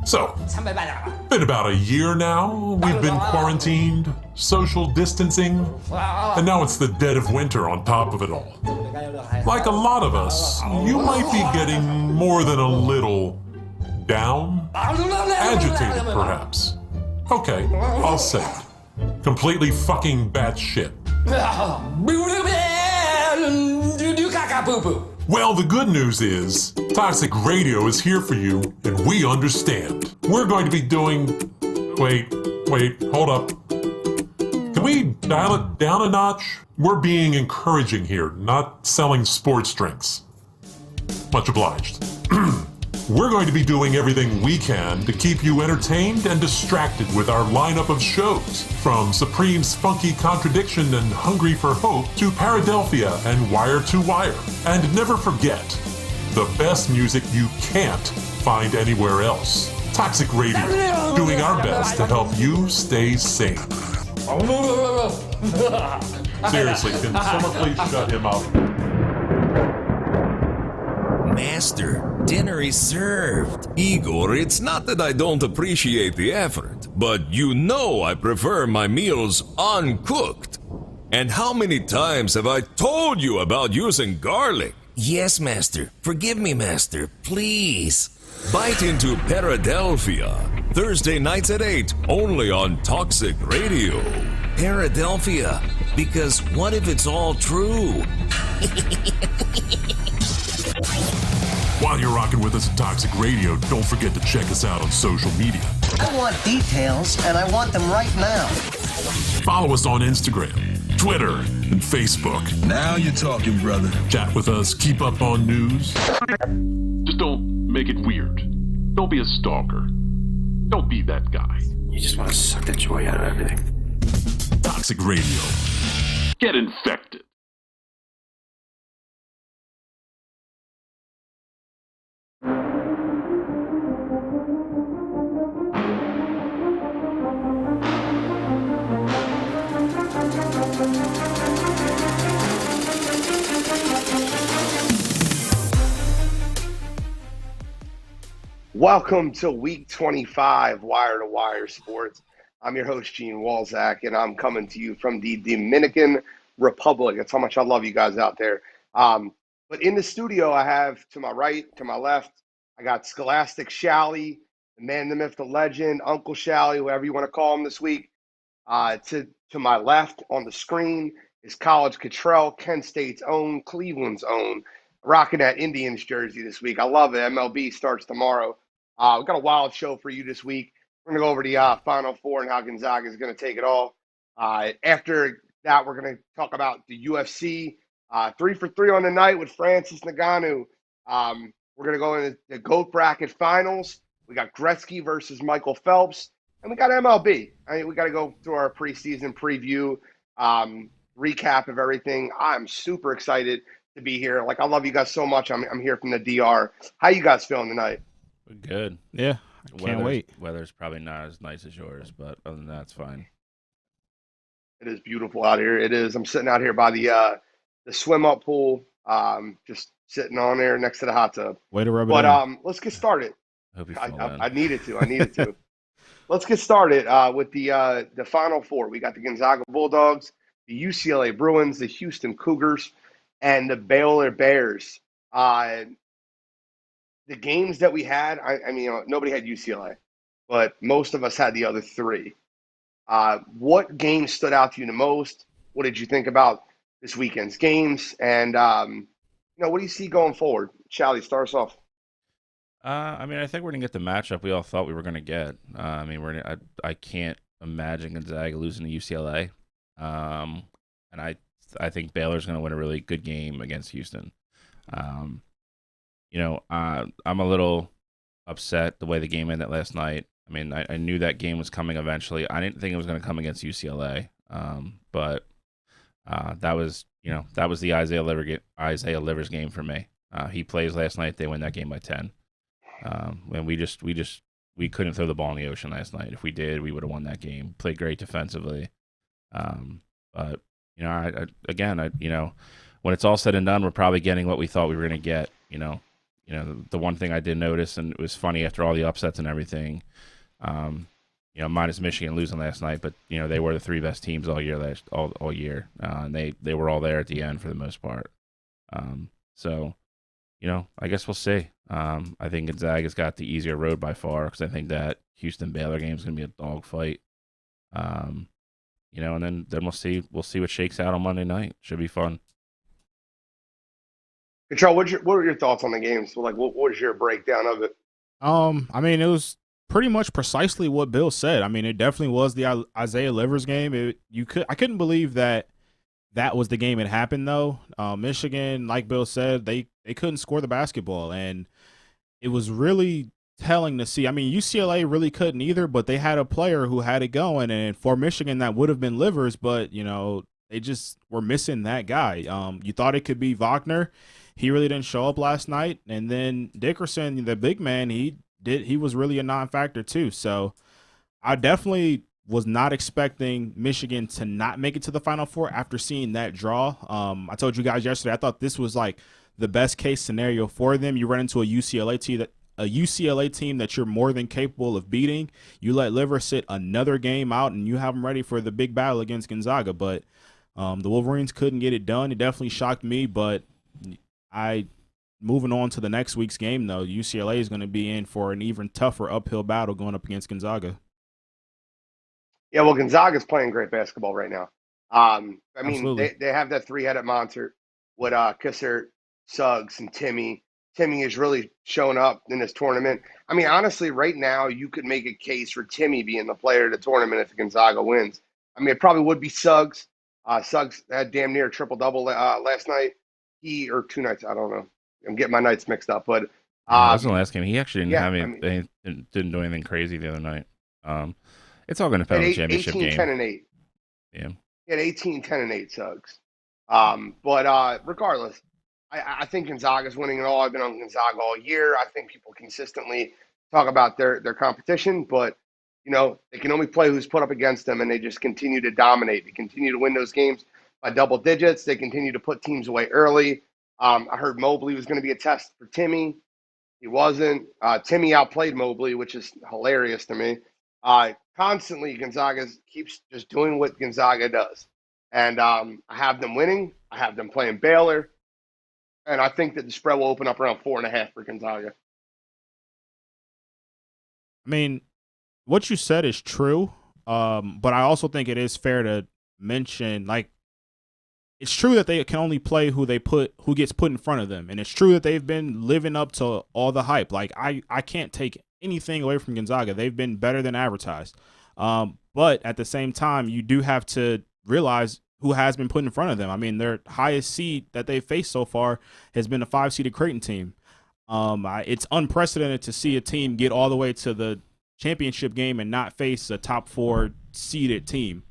So, been about a year now. We've been quarantined, social distancing, and now it's the dead of winter on top of it all. Like a lot of us, you might be getting more than a little down, agitated perhaps. Okay, I'll say it. Completely fucking batshit. Well, the good news is, Toxic Radio is here for you, and we understand. We're going to be doing... Wait, hold up. Can we dial it down a notch? We're being encouraging here, not selling sports drinks. Much obliged. We're going to be doing everything we can to keep you entertained and distracted with our lineup of shows, from Supreme's Funky Contradiction and Hungry for Hope to Paradelphia and Wire2Wire. And never forget, the best music you can't find anywhere else. Toxic Radio, doing our best to help you stay sane. Seriously, can someone please shut him up? Master, dinner is served. Igor, it's not that I don't appreciate the effort, but you know I prefer my meals uncooked. And how many times have I told you about using garlic? Yes, Master. Forgive me, Master. Please. Bite into Paradelphia. Thursday nights at 8, only on Toxic Radio. Paradelphia, because what if it's all true? While you're rocking with us at Toxic Radio, don't forget to check us out on social media. I want details, and I want them right now. Follow us on Instagram, Twitter, and Facebook. Now you're talking, brother. Chat with us, keep up on news. Just don't make it weird. Don't be a stalker. Don't be that guy. You just want to suck the joy out of everything. Toxic Radio. Get infected. Welcome to week 25, Wire2Wire Sports. I'm your host, Gene Walzak, and I'm coming to you from the Dominican Republic. That's how much I love you guys out there. But in the studio, I have to my right, to my left, I got Scholastic Shally, the man, the myth, the legend, Uncle Shally, whoever you want to call him this week. To my left on the screen is College Cottrell, Kent State's own, Cleveland's own, rocking that Indians jersey this week. I love it. MLB starts tomorrow. We've got a wild show for you this week. We're going to go over the Final Four and how Gonzaga is going to take it all. After that, we're going to talk about the UFC. 3 for 3 on the night with Francis Ngannou. We're going to go into the GOAT bracket finals. We got Gretzky versus Michael Phelps. And we got MLB. We got to go through our preseason preview, recap of everything. I'm super excited to be here. Like, I love you guys so much. I'm here from the DR. How you guys feeling tonight? Good. Yeah, I can't wait. Weather's probably not as nice as yours, but other than that, it's fine. It is beautiful out here. It is. I'm sitting out here by the swim-up pool, just sitting on there next to the hot tub. Way to rub it in. Let's get started. Hope you I needed to. Let's get started with the Final Four. We got the Gonzaga Bulldogs, the UCLA Bruins, the Houston Cougars, and the Baylor Bears. The games that we had, I mean, nobody had UCLA, but most of us had the other three. What game stood out to you the most? What did you think about this weekend's games? And, what do you see going forward? Shally, start us off. I think we're going to get the matchup we all thought we were going to get. I can't imagine Gonzaga losing to UCLA. And I think Baylor's going to win a really good game against Houston. I'm a little upset the way the game ended last night. I mean, I knew that game was coming eventually. I didn't think it was going to come against UCLA. But that was the Isaiah Livers game for me. He plays last night. They win that game by 10. And we couldn't throw the ball in the ocean last night. If we did, we would have won that game. Played great defensively. But when it's all said and done, we're probably getting what we thought we were going to get. the one thing I did notice, and it was funny after all the upsets and everything, minus Michigan losing last night, but they were the three best teams all year all year, and they were all there at the end for the most part. So I guess we'll see. I think Gonzaga's got the easier road by far because I think that Houston Baylor game is going to be a dogfight. And then we'll see what shakes out on Monday night. Should be fun. Control, what were your thoughts on the game? So, what was your breakdown of it? It was pretty much precisely what Bill said. It definitely was the Isaiah Livers game. I couldn't believe that was the game it happened though. Michigan, like Bill said, they couldn't score the basketball, and it was really telling to see. UCLA really couldn't either, but they had a player who had it going, and for Michigan that would have been Livers, but they just were missing that guy. You thought it could be Wagner. He really didn't show up last night, and then Dickerson, the big man, he was really a non-factor too. So I definitely was not expecting Michigan to not make it to the Final Four after seeing that draw. I told you guys yesterday, I thought this was like the best case scenario for them. You run into a UCLA team that you're more than capable of beating. You let Livers sit another game out, and you have them ready for the big battle against Gonzaga. But the Wolverines couldn't get it done. It definitely shocked me, but moving on to the next week's game, though, UCLA is going to be in for an even tougher uphill battle going up against Gonzaga. Yeah, well, Gonzaga's playing great basketball right now. Absolutely. They have that three-headed monster with Kisser, Suggs, and Timmy. Timmy is really showing up in this tournament. Honestly, right now, you could make a case for Timmy being the player of the tournament if Gonzaga wins. It probably would be Suggs. Suggs had damn near a triple-double last night. Or 2 nights, I don't know. I'm getting my nights mixed up, but that wasn't the last game. He actually didn't do anything crazy the other night. It's all going to depend on the championship 18, game. 10, and 8. Yeah. He had 18, 10, and 8 Suggs. But regardless, I think Gonzaga's winning it all. I've been on Gonzaga all year. I think people consistently talk about their competition, but they can only play who's put up against them, and they just continue to dominate. They continue to win those games by double digits. They continue to put teams away early. I heard Mobley was going to be a test for Timmy. He wasn't. Timmy outplayed Mobley, which is hilarious to me. Constantly, Gonzaga keeps just doing what Gonzaga does. And I have them winning. I have them playing Baylor. And I think that the spread will open up around 4.5 for Gonzaga. What you said is true. But I also think it is fair to mention, it's true that they can only play who gets put in front of them. And it's true that they've been living up to all the hype. I can't take anything away from Gonzaga. They've been better than advertised. But at the same time, you do have to realize who has been put in front of them. Their highest seed that they've faced so far has been a 5-seeded Creighton team. It's unprecedented to see a team get all the way to the championship game and not face a top 4 seeded team.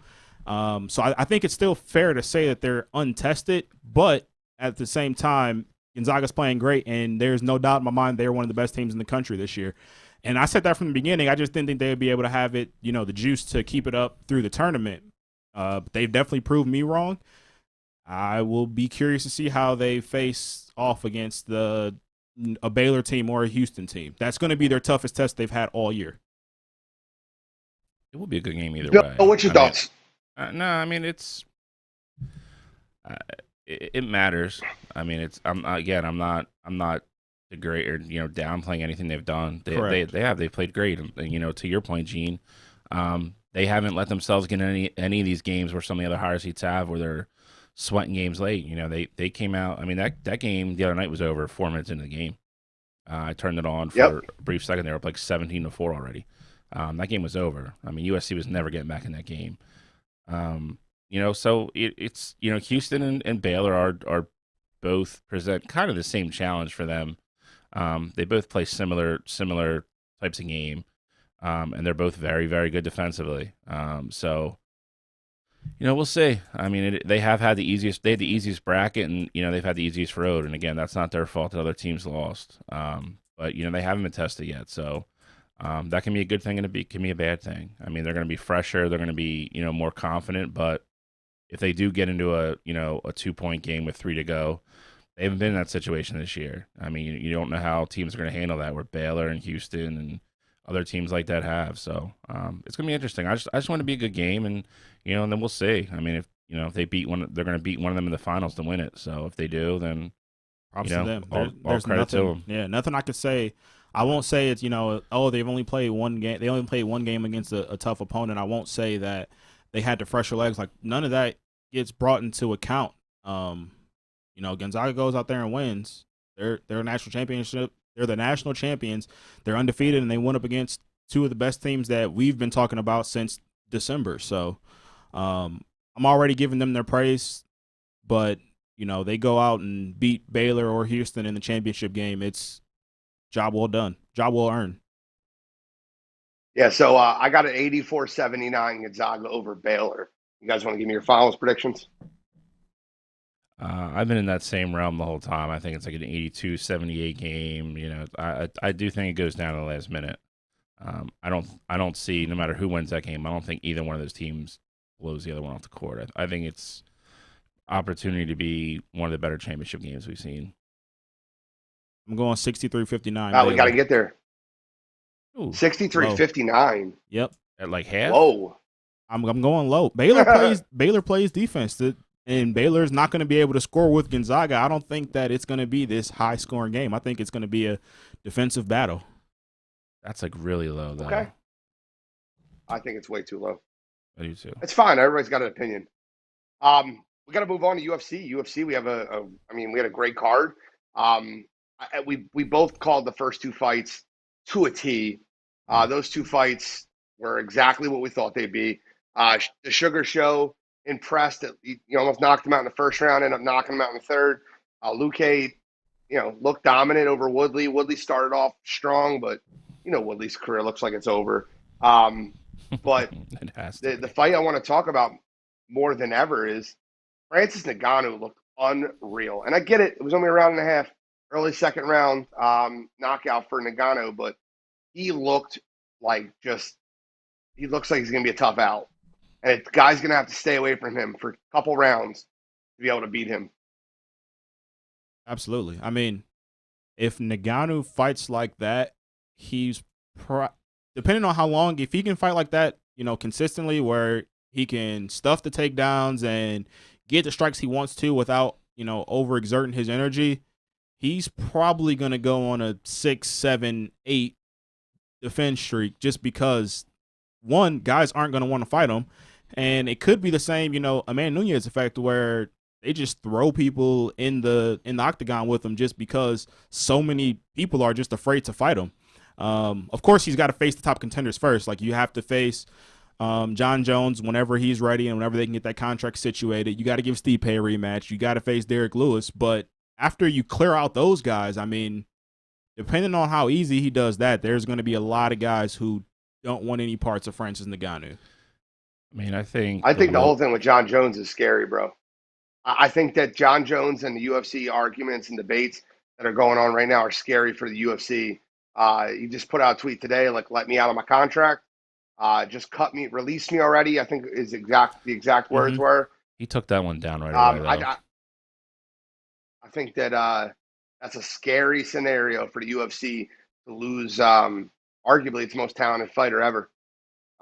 So I think it's still fair to say that they're untested, but at the same time, Gonzaga's playing great, and there's no doubt in my mind they're one of the best teams in the country this year. And I said that from the beginning. I just didn't think they would be able to have it, the juice to keep it up through the tournament. But they've definitely proved me wrong. I will be curious to see how they face off against a Baylor team or a Houston team. That's going to be their toughest test they've had all year. It will be a good game either Bill, way. what's your thoughts? It matters. I'm not the great or downplaying anything they've done. They've played great. And, to your point, Gene, they haven't let themselves get any of these games where some of the other higher seeds have, where they're sweating games late. They came out. That game the other night was over 4 minutes into the game. I turned it on for a brief second. They were up 17-4 already. That game was over. USC was never getting back in that game. So it's Houston and Baylor are both present kind of the same challenge for them. They both play similar types of game, and they're both very, very good defensively. So we'll see. They have had the easiest bracket, and they've had the easiest road. And again, that's not their fault that other teams lost. But they haven't been tested yet, so. That can be a good thing and it can be a bad thing. They're going to be fresher. They're going to be, more confident. But if they do get into a 2-point game with 3 to go, they haven't been in that situation this year. I mean, you don't know how teams are going to handle that. Where Baylor and Houston and other teams like that have. So it's going to be interesting. I just want it to be a good game, and and then we'll see. I mean, if they beat one, they're going to beat one of them in the finals to win it. So if they do, then props to them. All credit nothing, to them. Yeah, nothing I could say. I won't say it's they've only played one game. They only played one game against a tough opponent. I won't say that they had the fresher legs. Like none of that gets brought into account. Gonzaga goes out there and wins. They're a national championship. They're the national champions. They're undefeated, and they went up against two of the best teams that we've been talking about since December. So I'm already giving them their praise, but they go out and beat Baylor or Houston in the championship game. It's job well done, job well earned. Yeah, so I got an 84-79 Gonzaga over Baylor. You guys want to give me your finals predictions? I've been in that same realm the whole time. I think it's like an 82-78 game. I do think it goes down to the last minute. I don't see, no matter who wins that game, I don't think either one of those teams blows the other one off the court. I think it's opportunity to be one of the better championship games we've seen. I'm going 63-59. Oh, we got to get there. 63-59. Yep. At like half? Whoa. I'm going low. Baylor plays defense. And Baylor's not going to be able to score with Gonzaga. I don't think that it's going to be this high-scoring game. I think it's going to be a defensive battle. That's like really low, though. Okay. I think it's way too low. I do too. It's fine. Everybody's got an opinion. We got to move on to UFC. UFC, we have we had a great card. We both called the first two fights to a T. Those two fights were exactly what we thought they'd be. The Sugar Show impressed that you almost knocked him out in the first round, ended up knocking him out in the third. Luque, looked dominant over Woodley. Woodley started off strong, but Woodley's career looks like it's over. But the fight I want to talk about more than ever is Francis Ngannou looked unreal. And I get it. It was only a round and a half, early second round knockout for Ngannou, but he looked like he looks like he's going to be a tough out. And the guy's going to have to stay away from him for a couple rounds to be able to beat him. Absolutely. I mean, if Ngannou fights like that, he's depending on how long, if he can fight like that, consistently where he can stuff the takedowns and get the strikes he wants to without, overexerting his energy, he's probably going to go on a 6, 7, 8 defense streak just because, one, guys aren't going to want to fight him. And it could be the same, Amanda Nunes effect where they just throw people in the octagon with him just because so many people are just afraid to fight him. Of course, he's got to face the top contenders first. Like you have to face John Jones whenever he's ready and whenever they can get that contract situated. You got to give Stipe a rematch. You got to face Derek Lewis. But after you clear out those guys, I mean, depending on how easy he does that, there's going to be a lot of guys who don't want any parts of Francis Ngannou. I mean, I think the whole thing with John Jones is scary, bro. I think that John Jones and the UFC arguments and debates that are going on right now are scary for the UFC. He just put out a tweet today, like, let me out of my contract. Just cut me, release me already, I think the exact words were. He took that one down right away, though. I think that that's a scary scenario for the UFC to lose arguably its most talented fighter ever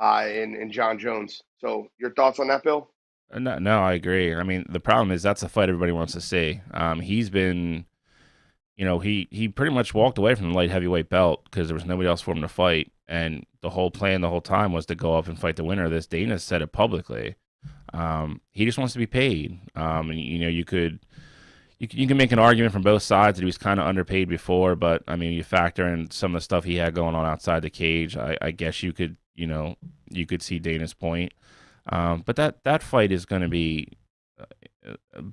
in John Jones. So your thoughts on that, Bill? No, I agree. I mean, the problem is that's a fight everybody wants to see. He's been, he pretty much walked away from the light heavyweight belt because there was nobody else for him to fight. And the whole plan the whole time was to go up and fight the winner of this. Dana said it publicly. He just wants to be paid. And, you can make an argument from both sides that he was kind of underpaid before, but, I mean, you factor in some of the stuff he had going on outside the cage, I guess you could see Dana's point. But that fight is going to be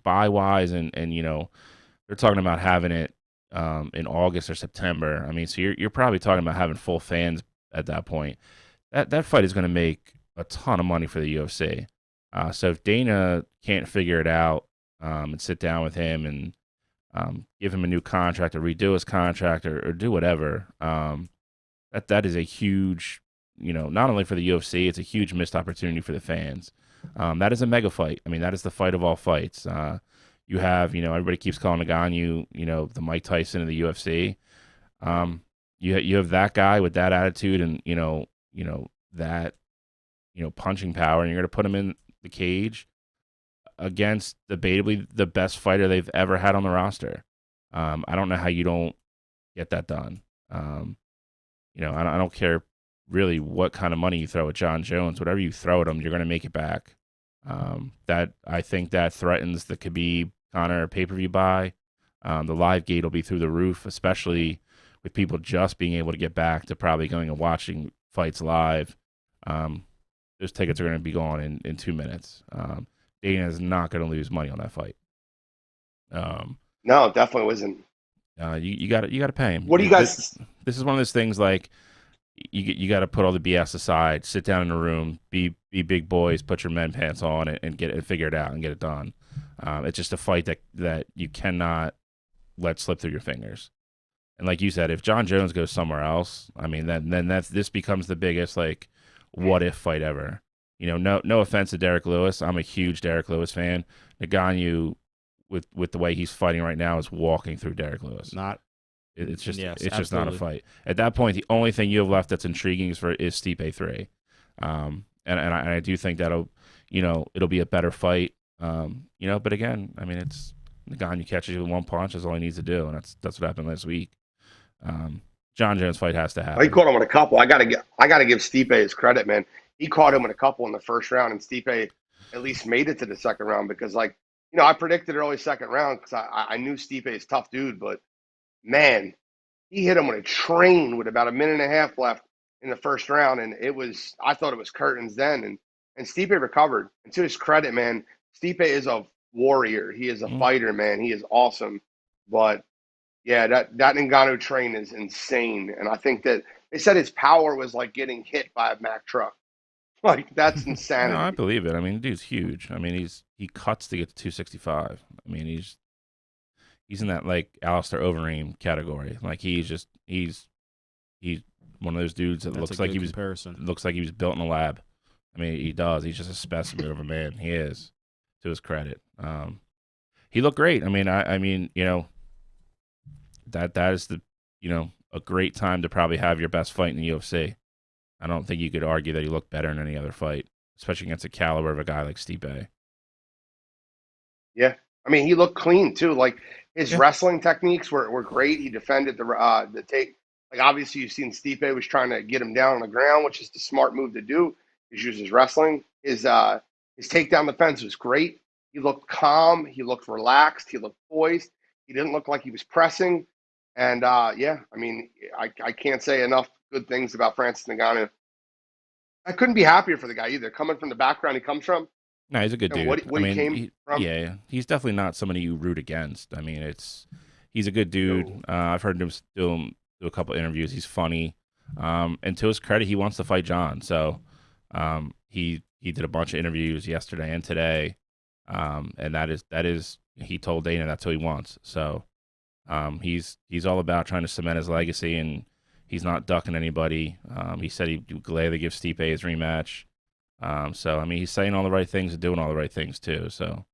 buy-wise, and they're talking about having it in August or September. I mean, so you're probably talking about having full fans at that point. That fight is going to make a ton of money for the UFC. So if Dana can't figure it out and sit down with him and give him a new contract or redo his contract or do whatever, that is a huge, not only for the UFC, it's a huge missed opportunity for the fans. That is a mega fight. I mean, that is the fight of all fights. You have, everybody keeps calling Ngannou, the Mike Tyson of the UFC. You have that guy with that attitude and that punching power, and you're going to put him in the cage against debatably the best fighter they've ever had on the roster. I don't know how you don't get that done. I don't care really what kind of money you throw at John Jones. Whatever you throw at him, you're going to make it back. That I think that threatens the Khabib Conor pay-per-view buy. The live gate will be through the roof, especially with people just being able to get back to probably going and watching fights live. Those tickets are going to be gone in 2 minutes. Dana is not going to lose money on that fight. No, it definitely wasn't. You got to pay him. What do you guys? This is one of those things like you got to put all the BS aside, sit down in a room, be big boys, put your men pants on, and get it, figure it out, and get it done. It's just a fight that you cannot let slip through your fingers. And like you said, if John Jones goes somewhere else, I mean, then this becomes the biggest what if fight ever. No offense to Derek Lewis, I'm a huge Derek Lewis fan. Ngannou, with the way he's fighting right now, is walking through Derek Lewis. It's just not a fight. At that point, the only thing you have left that's intriguing is Stipe 3. And I do think that'll be a better fight. But again, I mean, it's Ngannou catches you with one punch. That's all he needs to do, and that's what happened last week. John Jones fight has to happen. He caught him with a couple. I gotta give Stipe his credit, man. He caught him with a couple in the first round, and Stipe at least made it to the second round because, I predicted early second round because I knew Stipe is a tough dude, but man, he hit him with a train with about a minute and a half left in the first round, and I thought it was curtains then, and Stipe recovered. And to his credit, man, Stipe is a warrior. He is a fighter, man. He is awesome, but. Yeah, that Ngannou train is insane. And I think that they said his power was like getting hit by a Mack truck. That's insanity. No, I believe it. I mean, dude's huge. I mean, he cuts to get to 265. I mean, he's in that Alistair Overeem category. He's one of those dudes that looks like he was built in a lab. I mean, he does. He's just a specimen of a man. He is, to his credit. He looked great. I mean, that is a great time to probably have your best fight in the UFC. I don't think you could argue that he looked better in any other fight, especially against the caliber of a guy like Stipe. Yeah, I mean, he looked clean too. His wrestling techniques were great. He defended the take. Obviously, you've seen Stipe was trying to get him down on the ground, which is the smart move to do. Is use his wrestling. His takedown defense was great. He looked calm. He looked relaxed. He looked poised. He didn't look like he was pressing. And, I mean, I can't say enough good things about Francis Ngannou. I couldn't be happier for the guy either. Coming from the background he comes from. No, he's a good dude. What he came from. Yeah, he's definitely not somebody you root against. I mean, he's a good dude. I've heard him do a couple interviews. He's funny. And to his credit, he wants to fight John. So he did a bunch of interviews yesterday and today. And that is he told Dana that's what he wants. So he's all about trying to cement his legacy, and he's not ducking anybody. He said he'd gladly give Stipe his rematch. So, I mean, he's saying all the right things and doing all the right things, too. So,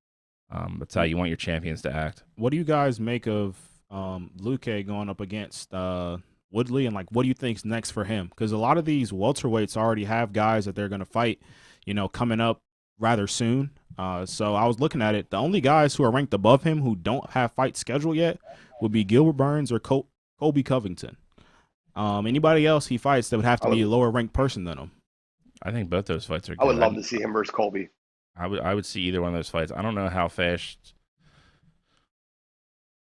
that's how you want your champions to act. What do you guys make of Luque going up against Woodley, and, what do you think's next for him? Because a lot of these welterweights already have guys that they're going to fight, coming up rather soon. So I was looking at it. The only guys who are ranked above him who don't have fights scheduled yet would be Gilbert Burns or Colby Covington. Anybody else he fights that would have to be a lower ranked person than him. I think both those fights are good. I would love to see him versus Colby. I would see either one of those fights. I don't know how fast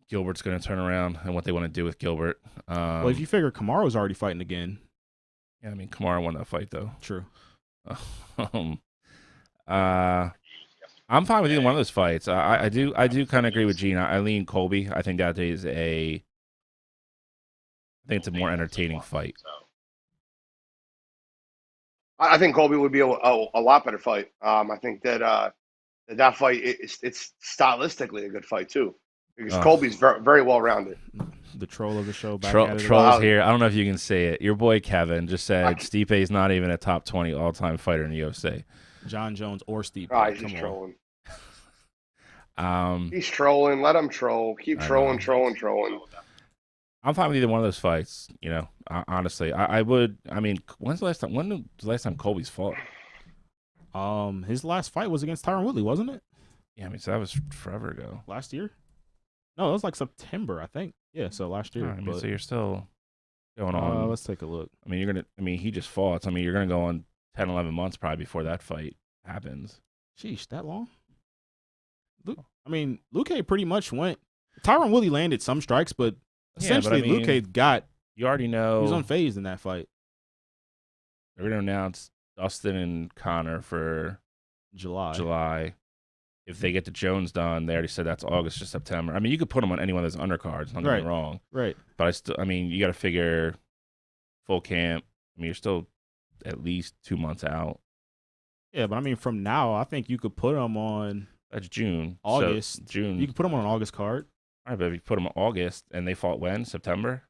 Gilbert's going to turn around and what they want to do with Gilbert. Well, if you figure Kamaru's already fighting again. Yeah, I mean, Kamaru won that fight, though. True. I'm fine with either one of those fights. I do kind of agree with Gene. I lean Colby. I think that is I think it's a more entertaining fight. I think Colby would be a lot better fight. I think that fight it's stylistically a good fight too, because Colby's very, very well rounded. The troll of the show, Troll's here. I don't know if you can say it. Your boy Kevin just said Stipe is not even a top 20 all-time fighter in the UFC. John Jones or Stipe. He's just trolling. He's trolling. Let him troll. Keep trolling. I'm fine with either one of those fights. You know, honestly, I would. I mean, when's the last time? When was the last time Colby's fought? His last fight was against Tyron Woodley, wasn't it? Yeah, I mean, so that was forever ago. Last year? No, it was like September, I think. Yeah, so last year. I mean, so you're still going on. Let's take a look. I mean, he just fought. So, I mean, you're gonna go on 10, 11 months probably before that fight happens. Sheesh, that long? Luque pretty much went. Tyron Woodley landed some strikes, but essentially Luque got. You already know. He was unfazed in that fight. They're gonna announce Dustin and Connor for July. If they get the Jones done, they already said that's August or September. I mean, you could put them on any one of those undercards. Don't get me wrong. Right. But you got to figure full camp. I mean, you're still at least 2 months out. Yeah, but I mean, from now, I think you could put them on. That's June. August. So June. You could put them on an August card. All right, but if you put them on August and they fought when? September?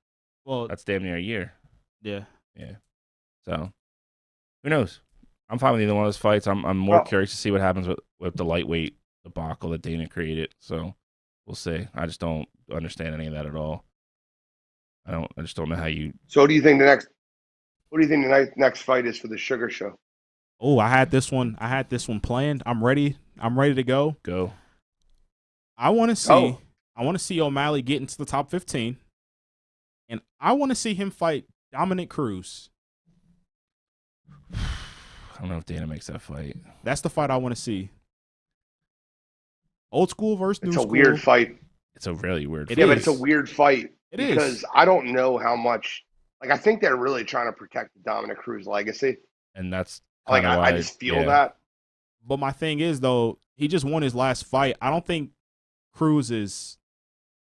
Well, that's damn near a year. Yeah. Yeah. So, who knows? I'm fine with either one of those fights. I'm more curious to see what happens with the lightweight debacle that Dana created. So we'll see. I just don't understand any of that at all. I just don't know how you. So what do you think the next fight is for the Sugar Show? Oh, I had this one planned. I'm ready to go. Go. I want to see O'Malley get into the top 15, and I want to see him fight Dominic Cruz. I don't know if Dana makes that fight. That's the fight I want to see. Old school versus new school. It's a weird fight. It's a really weird fight. Yeah, but it's a weird fight. It because is. I don't know how much. Like, I think they're really trying to protect the Dominic Cruz legacy. And that's like, I just feel that. But my thing is, though, he just won his last fight. I don't think Cruz is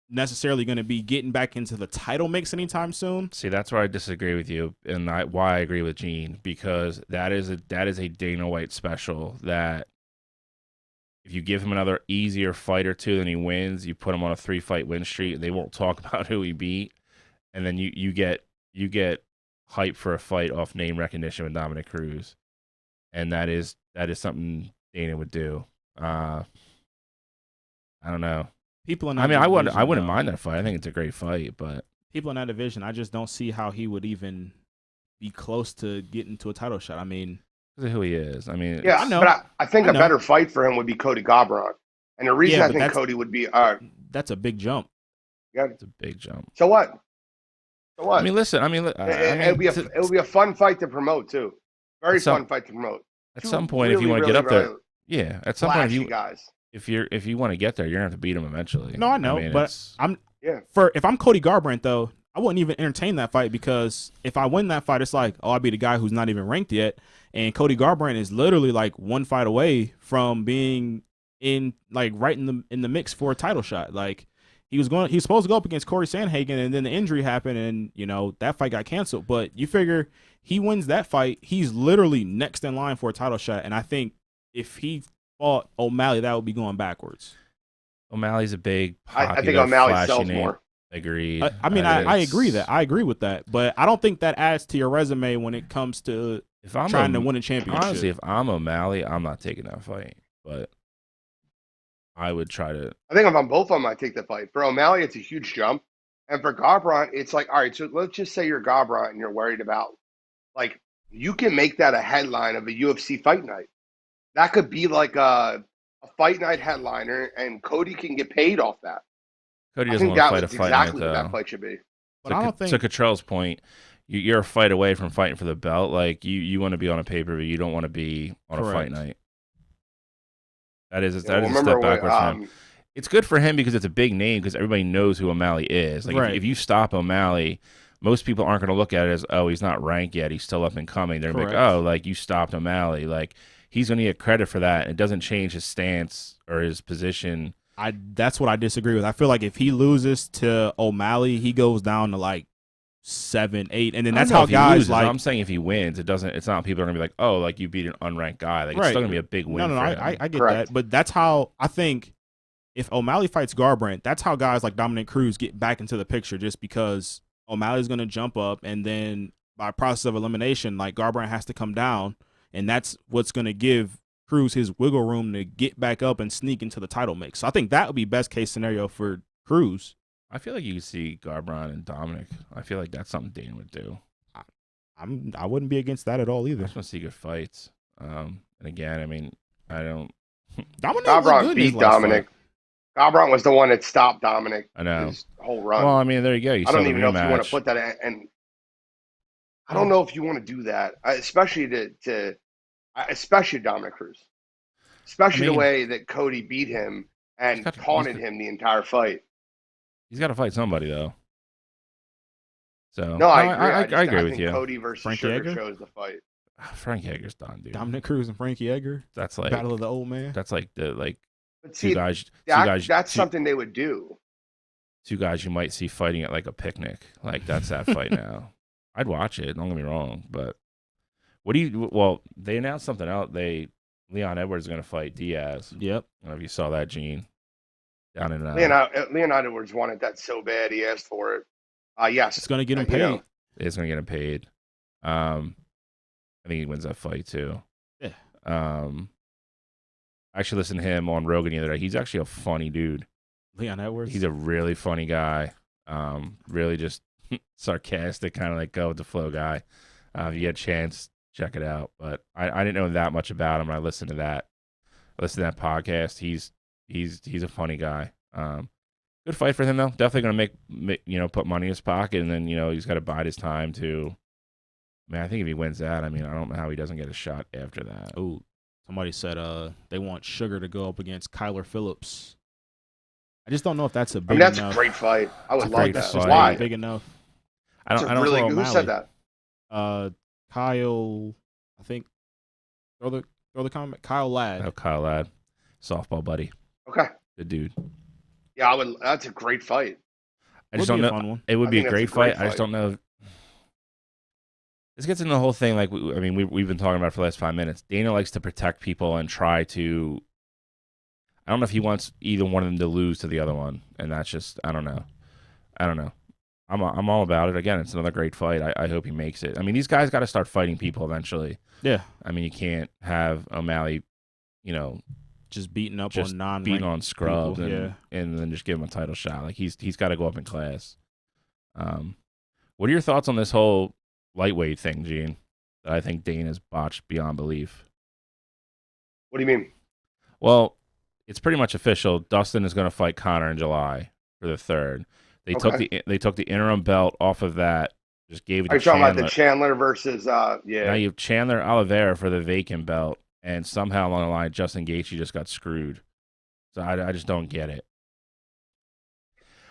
necessarily going to be getting back into the title mix anytime soon. See, that's where I disagree with you, and why I agree with Gene, because that is a Dana White special that if you give him another easier fight or two, then he wins. You put him on a 3-fight win streak. They won't talk about who he beat, and then you get hype for a fight off name recognition with Dominic Cruz, and that is something Dana would do. I don't know. People in that I wouldn't mind that fight. I think it's a great fight, but people in that division, I just don't see how he would even be close to getting to a title shot. I mean, because of who he is. I mean, yeah, I know. But I think a better fight for him would be Cody Garbrandt, and the reason I think Cody would be that's a big jump. Yeah, it's a big jump. So what? I mean, listen. It would be a fun fight to promote too. Very fun fight to promote. At some point, if you want to get up there, yeah. At some point, if you want to get there, you're gonna have to beat him eventually. No, I know, but if I'm Cody Garbrandt though, I wouldn't even entertain that fight, because if I win that fight, it's like, I beat a guy who's not even ranked yet, and Cody Garbrandt is literally like one fight away from being right in the mix for a title shot. Like he was supposed to go up against Corey Sandhagen, and then the injury happened, and that fight got canceled. But you figure he wins that fight, he's literally next in line for a title shot, and I think if he fought O'Malley, that would be going backwards. O'Malley's a big, popular, I think O'Malley sells more. Agreed. I agree that. I agree with that, but I don't think that adds to your resume when it comes to trying to win a championship. Honestly, if I'm O'Malley, I'm not taking that fight, but I would try to. I think if I'm both of them, I take the fight. For O'Malley, it's a huge jump, and for Garbrandt, it's like, all right, so let's just say you're Garbrandt and you're worried about, like, you can make that a headline of a UFC fight night. That could be like a fight night headliner, and Cody can get paid off that. Cody doesn't want to fight a fight night, though. What that fight should be. But I don't think. To Cottrell's point, you're a fight away from fighting for the belt. Like you want to be on a pay-per-view. You don't want to be on a fight night. That is a step backwards for him. It's good for him because it's a big name, because everybody knows who O'Malley is. Like if you stop O'Malley, most people aren't going to look at it as, oh, he's not ranked yet, he's still up and coming. They're going to be like, oh, like, you stopped O'Malley. Like, he's going to get credit for that. It doesn't change his stance or his position. That's what I disagree with. I feel like if he loses to O'Malley, he goes down to like 7, 8, and then that's how guys loses. like. I'm saying if he wins, it's not people are going to be like, oh, like, you beat an unranked guy. Like, it's still going to be a big win. No, I get that, but that's how I think. If O'Malley fights Garbrandt, that's how guys like Dominic Cruz get back into the picture, just because O'Malley's going to jump up, and then by process of elimination, like, Garbrandt has to come down, and that's what's going to give Cruz his wiggle room to get back up and sneak into the title mix. So I think that would be best case scenario for Cruz. I feel like you could see Garbrandt and Dominic. I feel like that's something Dane would do. I wouldn't be against that at all I either. just want to see good fights. And again, I mean, I don't. Dominic looked good Garbrandt in his beat last Dominic. Garbrandt was the one that stopped Dominic. I know. His whole run. Well, I mean, there you go. You I saw don't the even know if you want rematch. to put that in, and I don't know if you want to do that, especially especially Dominic Cruz, especially the way that Cody beat him and taunted him the entire fight. He's got to fight somebody though. So No, I agree with think you. Cody versus Frankie Sugar Edgar? chose the fight. Frank Hager's done, dude. Dominic Cruz and Frankie Edgar. That's like Battle of the Old Man. That's like the But two see, guys. that's something they would do. Two guys you might see fighting at like a picnic. Like that's that fight now. I'd watch it. Don't get me wrong, but what do you? Well, they announced something out. Leon Edwards is going to fight Diaz. Yep. I don't know if you saw that, Gene. Down in Leon Edwards wanted that so bad he asked for it. Yes, It's going to get him paid. it's going to get him paid. I think he wins that fight too. Yeah. I actually listened to him on Rogan the other day. He's actually a funny dude. Leon Edwards. He's a really funny guy. Really just sarcastic, kind of like go with the flow guy. If you get a chance, check it out. But I didn't know that much about him. I listened to that. Podcast. He's a funny guy. Good fight for him though. Definitely going to make put money in his pocket, and then he's got to bide his time to. Man, I think if he wins that, I mean, I don't know how he doesn't get a shot after that. Oh, somebody said they want Sugar to go up against Kyler Phillips. I just don't know if that's a big that's enough. a great fight. I would love that. fight. Why? Big enough. I don't really know. good. Who said that? Kyle, I think. Throw the comment. Kyle Ladd. Oh, Kyle Ladd, softball buddy. Okay. Good dude. Yeah, I would. That's a great fight. I just Would don't be a know. fun one. It would I be a think great that's a great fight. I just fight. don't know. This gets into the whole thing. Like, we've been talking about it for the last 5 minutes. Dana likes to protect people and try to. I don't know if he wants either one of them to lose to the other one, and that's just I don't know. I'm all about it. Again, it's another great fight. I hope he makes it. I mean, these guys got to start fighting people eventually. Yeah. I mean, you can't have O'Malley, Just beating up just on non beating on scrubs people, and then just give him a title shot. Like he's got to go up in class. What are your thoughts on this whole lightweight thing, Gene? That I think Dane has botched beyond belief. What do you mean? Well, it's pretty much official. Dustin is going to fight Connor in July for the 3rd. They took the interim belt off of that. Just gave it Are to you talking Chandler. about the Chandler versus Now you have Chandler Oliveira for the vacant belt, and somehow along the line, Justin Gaethje just got screwed. So I just don't get it.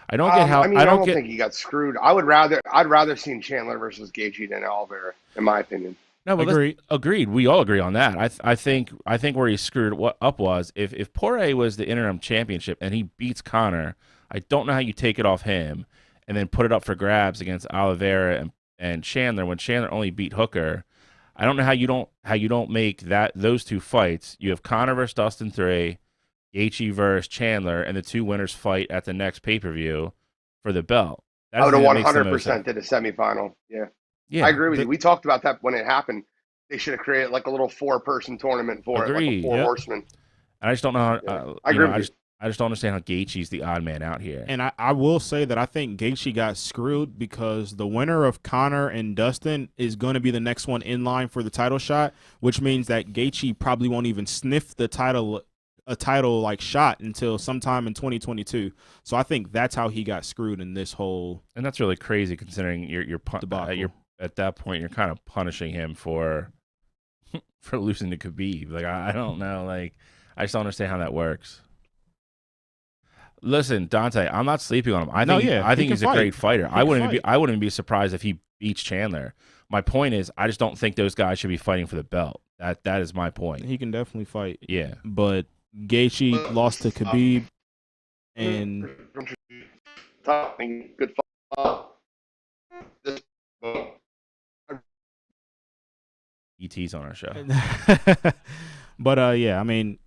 I don't get how. I don't think he got screwed. I'd rather seen Chandler versus Gaethje than Oliveira, in my opinion. No, but agreed. We all agree on that. I think where he screwed up was if Poirier was the interim championship and he beats Connor, I don't know how you take it off him and then put it up for grabs against Oliveira and Chandler when Chandler only beat Hooker. I don't know how you don't make those two fights. You have Connor versus Dustin 3, Gaethje versus Chandler, and the two winners fight at the next pay-per-view for the belt. I would have 100% did a semifinal. Yeah. Yeah, I agree with you. We talked about that when it happened. They should have created like a little 4-person tournament for it, like a 4 horsemen. And I just don't know how. I agree with you. I just don't understand how Gaethje's the odd man out here. And I will say that I think Gaethje got screwed because the winner of Connor and Dustin is going to be the next one in line for the title shot, which means that Gaethje probably won't even sniff the title like shot until sometime in 2022. So I think that's how he got screwed in this whole. And that's really crazy considering you're at that point you're kind of punishing him for losing to Khabib. Like I don't know. Like I just don't understand how that works. Listen, Dante, I'm not sleeping on him. I think he's a great fighter. I wouldn't be surprised if he beats Chandler. My point is, I just don't think those guys should be fighting for the belt. That is my point. He can definitely fight. Yeah, but Gaethje lost to Khabib, and good fight. ET's on our show. But yeah, I mean,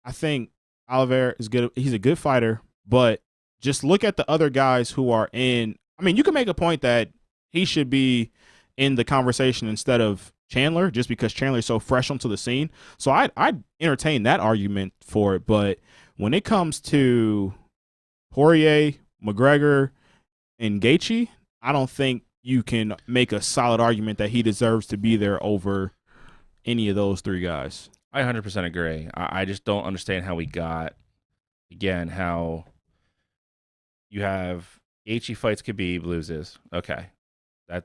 I think Oliveira is good. He's a good fighter, but just look at the other guys who are in. I mean, you can make a point that he should be in the conversation instead of Chandler just because Chandler's so fresh onto the scene. So I'd entertain that argument for it. But when it comes to Poirier, McGregor, and Gaethje, I don't think you can make a solid argument that he deserves to be there over any of those three guys. I 100% agree. I just don't understand how we got, again, how you have Gaethje fights Khabib, loses. Okay.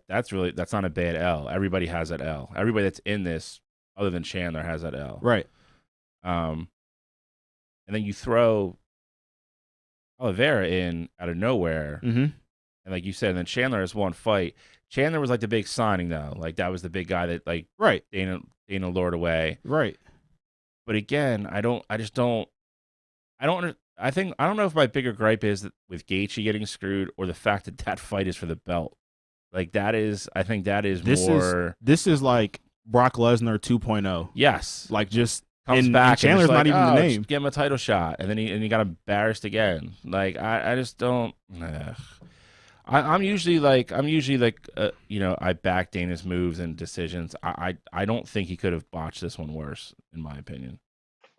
That's not a bad L. Everybody has that L. Everybody that's in this, other than Chandler, has that L. Right. And then you throw Oliveira in out of nowhere. Mm-hmm. And like you said, and then Chandler has one fight. Chandler was like the big signing, though. Like, that was the big guy that, like, right. Dana lured away. Right. But again, I don't know if my bigger gripe is that with Gaethje getting screwed or the fact that that fight is for the belt. Like, I think that is more. This is like Brock Lesnar 2.0. Yes. Like, just comes back and Chandler's not even the name. Give him a title shot, and then he got embarrassed again. Like, I just don't. I'm usually like I back Dana's moves and decisions. I don't think he could have botched this one worse, in my opinion.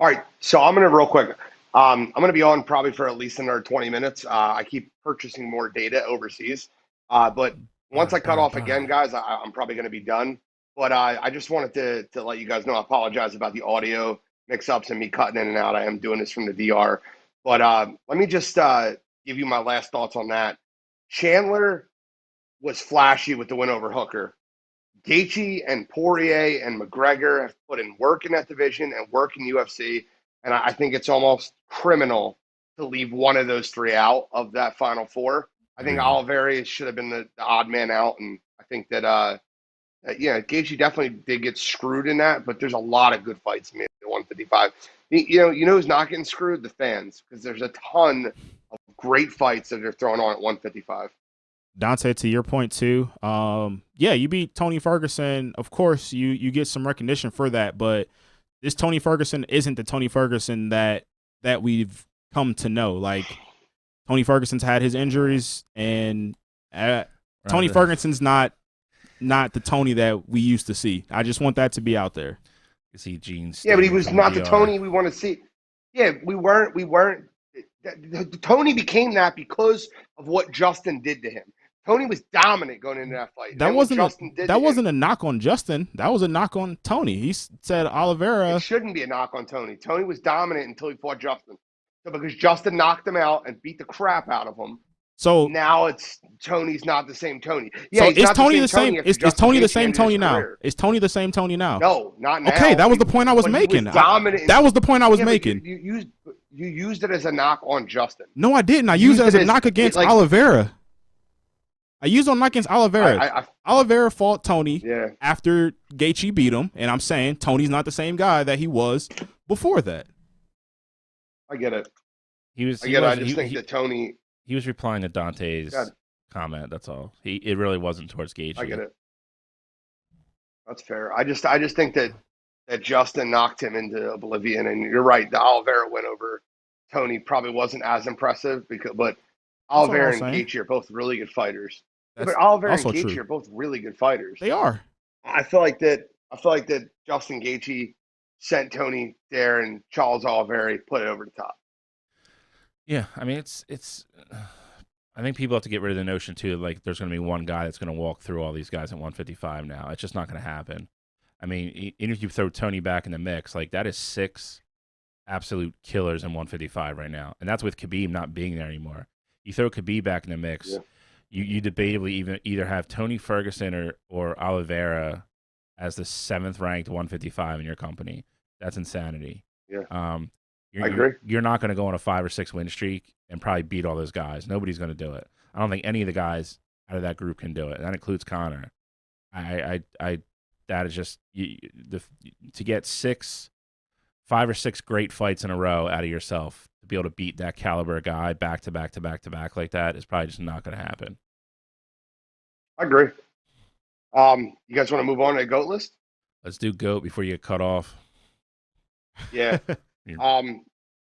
All right, so I'm gonna real quick. I'm gonna be on probably for at least another 20 minutes. I keep purchasing more data overseas, but once I cut off again, guys, I'm probably gonna be done. But I just wanted to let you guys know. I apologize about the audio mix-ups and me cutting in and out. I am doing this from the DR. But let me just give you my last thoughts on that. Chandler was flashy with the win over Hooker. Gaethje and Poirier and McGregor have put in work in that division and work in UFC, and I think it's almost criminal to leave one of those three out of that Final Four. I think Oliveira should have been the odd man out, and I think that Gaethje definitely did get screwed in that, but there's a lot of good fights in the 155. You know who's not getting screwed? The fans, because there's a ton of great fights that they're throwing on at 155. Dante, to your point too, you beat Tony Ferguson. Of course, you get some recognition for that, but this Tony Ferguson isn't the Tony Ferguson that we've come to know. Like, Tony Ferguson's had his injuries, and Tony Ferguson's not the Tony that we used to see. I just want that to be out there. You see Gene's. Yeah, but he was not the Tony we want to see. Yeah, we weren't. Tony became that because of what Justin did to him. Tony was dominant going into that fight. That wasn't a knock on Justin. That was a knock on Tony. He said Oliveira. It shouldn't be a knock on Tony. Tony was dominant until he fought Justin. So because Justin knocked him out and beat the crap out of him, so now it's Tony's not the same Tony. Yeah, so is Tony the same? Is Tony the same Tony now? Is Tony the same Tony now? No, not now. Okay, that was the point I was making. That was the point I was making. You used it as a knock on Justin. No, I didn't. I used it as a knock against Oliveira. I used it on knock against Oliveira. Oliveira fought Tony after Gaethje beat him, and I'm saying Tony's not the same guy that he was before that. I get it. I just think that Tony. He was replying to Dante's comment. That's all. It really wasn't towards Gaethje. I get it. That's fair. I just think that Justin knocked him into oblivion, and you're right. The Oliveira win over Tony probably wasn't as impressive but Oliveira and Gaethje are both really good fighters. But Oliveira and Gaethje are both really good fighters. They are. I feel like that Justin Gaethje sent Tony there, and Charles Oliveira put it over the top. Yeah, I mean it's. I think people have to get rid of the notion too, like there's going to be one guy that's going to walk through all these guys at 155 now. It's just not going to happen. I mean, even if you throw Tony back in the mix, like that is 6 absolute killers in 155 right now, and that's with Khabib not being there anymore. You throw Khabib back in the mix, you debatably either have Tony Ferguson or Oliveira as the 7th ranked 155 in your company. That's insanity. Yeah. I agree. You're not going to go on a 5 or 6 win streak and probably beat all those guys. Nobody's going to do it. I don't think any of the guys out of that group can do it. That includes Conor. That is just to get 5 or 6 great fights in a row out of yourself to be able to beat that caliber guy back to back to back to back like that is probably just not going to happen. I agree. You guys want to move on to the GOAT list? Let's do GOAT before you get cut off. Yeah.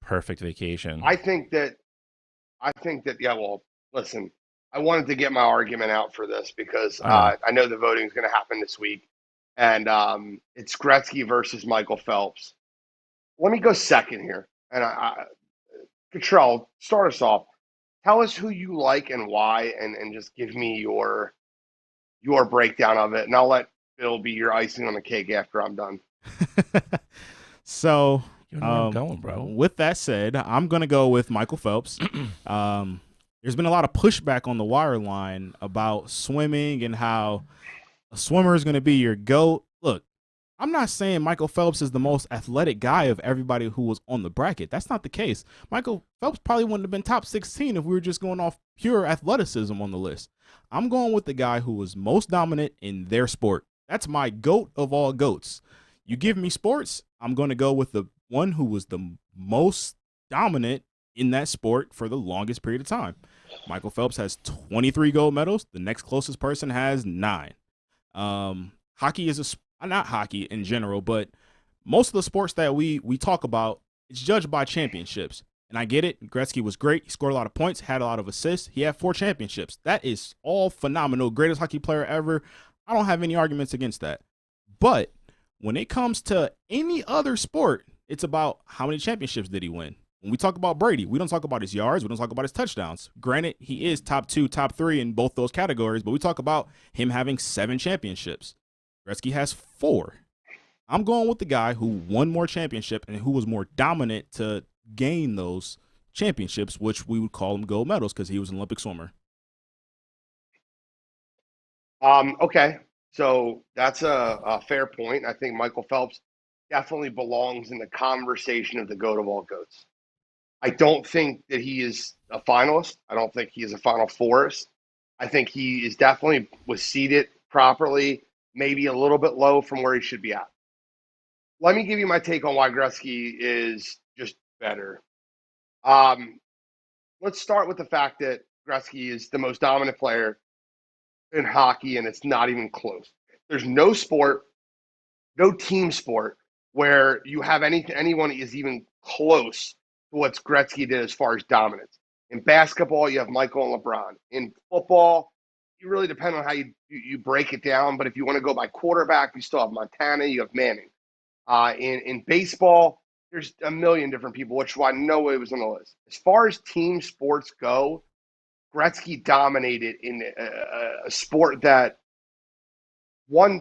Perfect vacation. I think that well, listen, I wanted to get my argument out for this because I know the voting is going to happen this week. and it's Gretzky versus Michael Phelps. Let me go second here, and Cottrell, start us off. Tell us who you like and why, and just give me your breakdown of it, and I'll let Bill be your icing on the cake after I'm done. So, You know where I'm going, bro. with that said, I'm going to go with Michael Phelps. There's been a lot of pushback on the wire line about swimming and how a swimmer is going to be your GOAT. Look, I'm not saying Michael Phelps is the most athletic guy of everybody who was on the bracket. That's not the case. Michael Phelps probably wouldn't have been top 16 if we were just going off pure athleticism on the list. I'm going with the guy who was most dominant in their sport. That's my GOAT of all GOATs. You give me sports, I'm going to go with the one who was the most dominant in that sport for the longest period of time. Michael Phelps has 23 gold medals. The next closest person has 9. Hockey is not hockey in general, but most of the sports that we talk about, it's judged by championships. And I get it. Gretzky was great. He scored a lot of points, had a lot of assists. He had 4 championships. That is all phenomenal. Greatest hockey player ever. I don't have any arguments against that. But when it comes to any other sport, it's about how many championships did he win. When we talk about Brady, we don't talk about his yards. We don't talk about his touchdowns. Granted, he is top 2, top 3 in both those categories, but we talk about him having 7 championships. Gretzky has 4. I'm going with the guy who won more championship and who was more dominant to gain those championships, which we would call him gold medals because he was an Olympic swimmer. Okay, so that's a fair point. I think Michael Phelps definitely belongs in the conversation of the GOAT of all GOATs. I don't think that he is a finalist. I don't think he is a Final Fourist. I think he is definitely was seated properly, maybe a little bit low from where he should be at. Let me give you my take on why Gretzky is just better. Let's start with the fact that Gretzky is the most dominant player in hockey, and it's not even close. There's no sport, no team sport, where you have anyone is even close to what Gretzky did as far as dominance. In basketball, you have Michael and LeBron. In football, you really depend on how you break it down, but if you want to go by quarterback, you still have Montana, you have Manning. In baseball, there's a million different people, which is why no way was on the list. As far as team sports go, Gretzky dominated in a sport that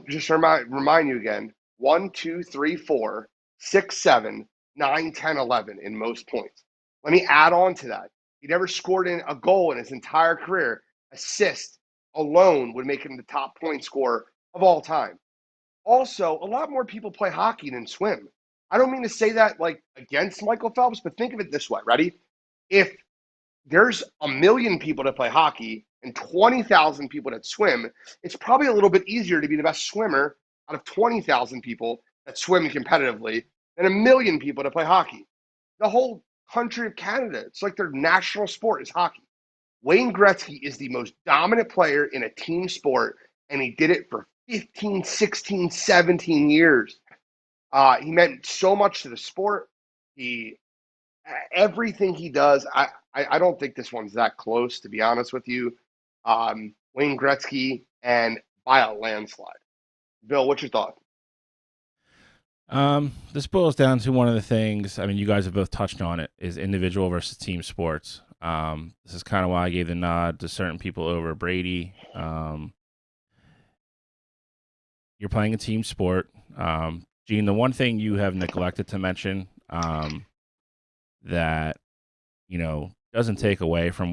just remind you again, 1, 2, 3, 4, 6, 7, 9, 10, 11 in most points. Let me add on to that. He never scored in a goal in his entire career. Assist alone would make him the top point scorer of all time. Also, a lot more people play hockey than swim. I don't mean to say that like against Michael Phelps, but think of it this way. Ready? If there's 1 million people that play hockey and 20,000 people that swim, it's probably a little bit easier to be the best swimmer out of 20,000 people that swim competitively than 1 million people that play hockey. The whole country of Canada, it's like their national sport is hockey. Wayne Gretzky is the most dominant player in a team sport, and he did it for 15, 16, 17 years. He meant so much to the sport. Everything he does, I don't think this one's that close, to be honest with you. Wayne Gretzky, and by a landslide. Bill, what's your thought? This boils down to one of the things, I mean, you guys have both touched on it, is individual versus team sports. This is kind of why I gave the nod to certain people over Brady. You're playing a team sport. Gene, the one thing you have neglected to mention that, doesn't take away from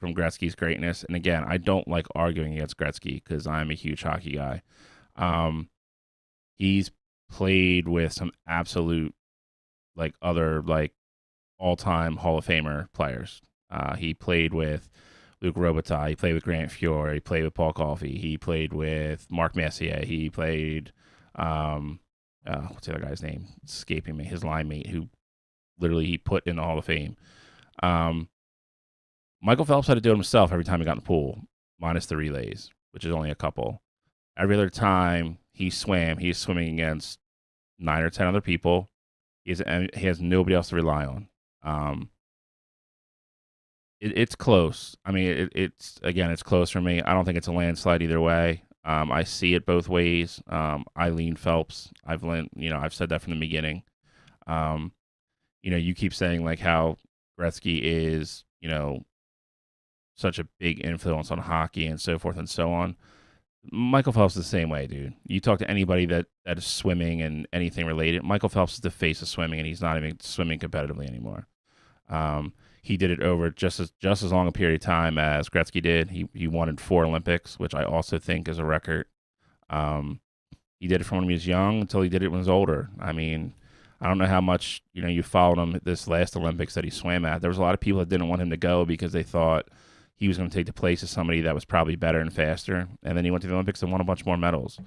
Gretzky's greatness. And again, I don't like arguing against Gretzky because I'm a huge hockey guy. He's played with some absolute, other, all-time Hall of Famer players. He played with Luc Robitaille. He played with Grant Fuhr. He played with Paul Coffey. He played with Marc Messier. He played, what's the other guy's name? It's escaping me. His line mate who literally he put in the Hall of Fame. Michael Phelps had to do it himself every time he got in the pool, minus the relays, which is only a couple. Every other time he swam, he's swimming against 9 or 10 other people. He has nobody else to rely on. It's close. I mean, it's close for me. I don't think it's a landslide either way. I see it both ways. I lean Phelps. I've said that from the beginning. You keep saying like how Gretzky is, such a big influence on hockey and so forth and so on. Michael Phelps is the same way, dude. You talk to anybody that is swimming and anything related, Michael Phelps is the face of swimming, and he's not even swimming competitively anymore. He did it over just as long a period of time as Gretzky did. He won in 4 Olympics, which I also think is a record. He did it from when he was young until he did it when he was older. I mean, I don't know how much you followed him this last Olympics that he swam at. There was a lot of people that didn't want him to go because they thought he was going to take the place of somebody that was probably better and faster. And then he went to the Olympics and won a bunch more medals.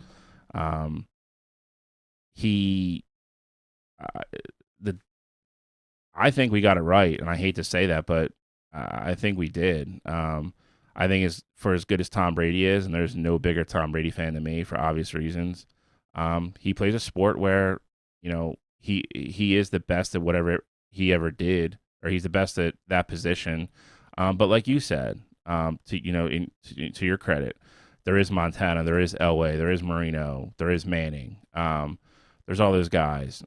I think we got it right, and I hate to say that, but I think we did. I think for as good as Tom Brady is, and there's no bigger Tom Brady fan than me for obvious reasons, he plays a sport where, he is the best at whatever he ever did, or he's the best at that position. But like you said, to your credit, there is Montana, there is Elway, there is Marino, there is Manning. There's all those guys.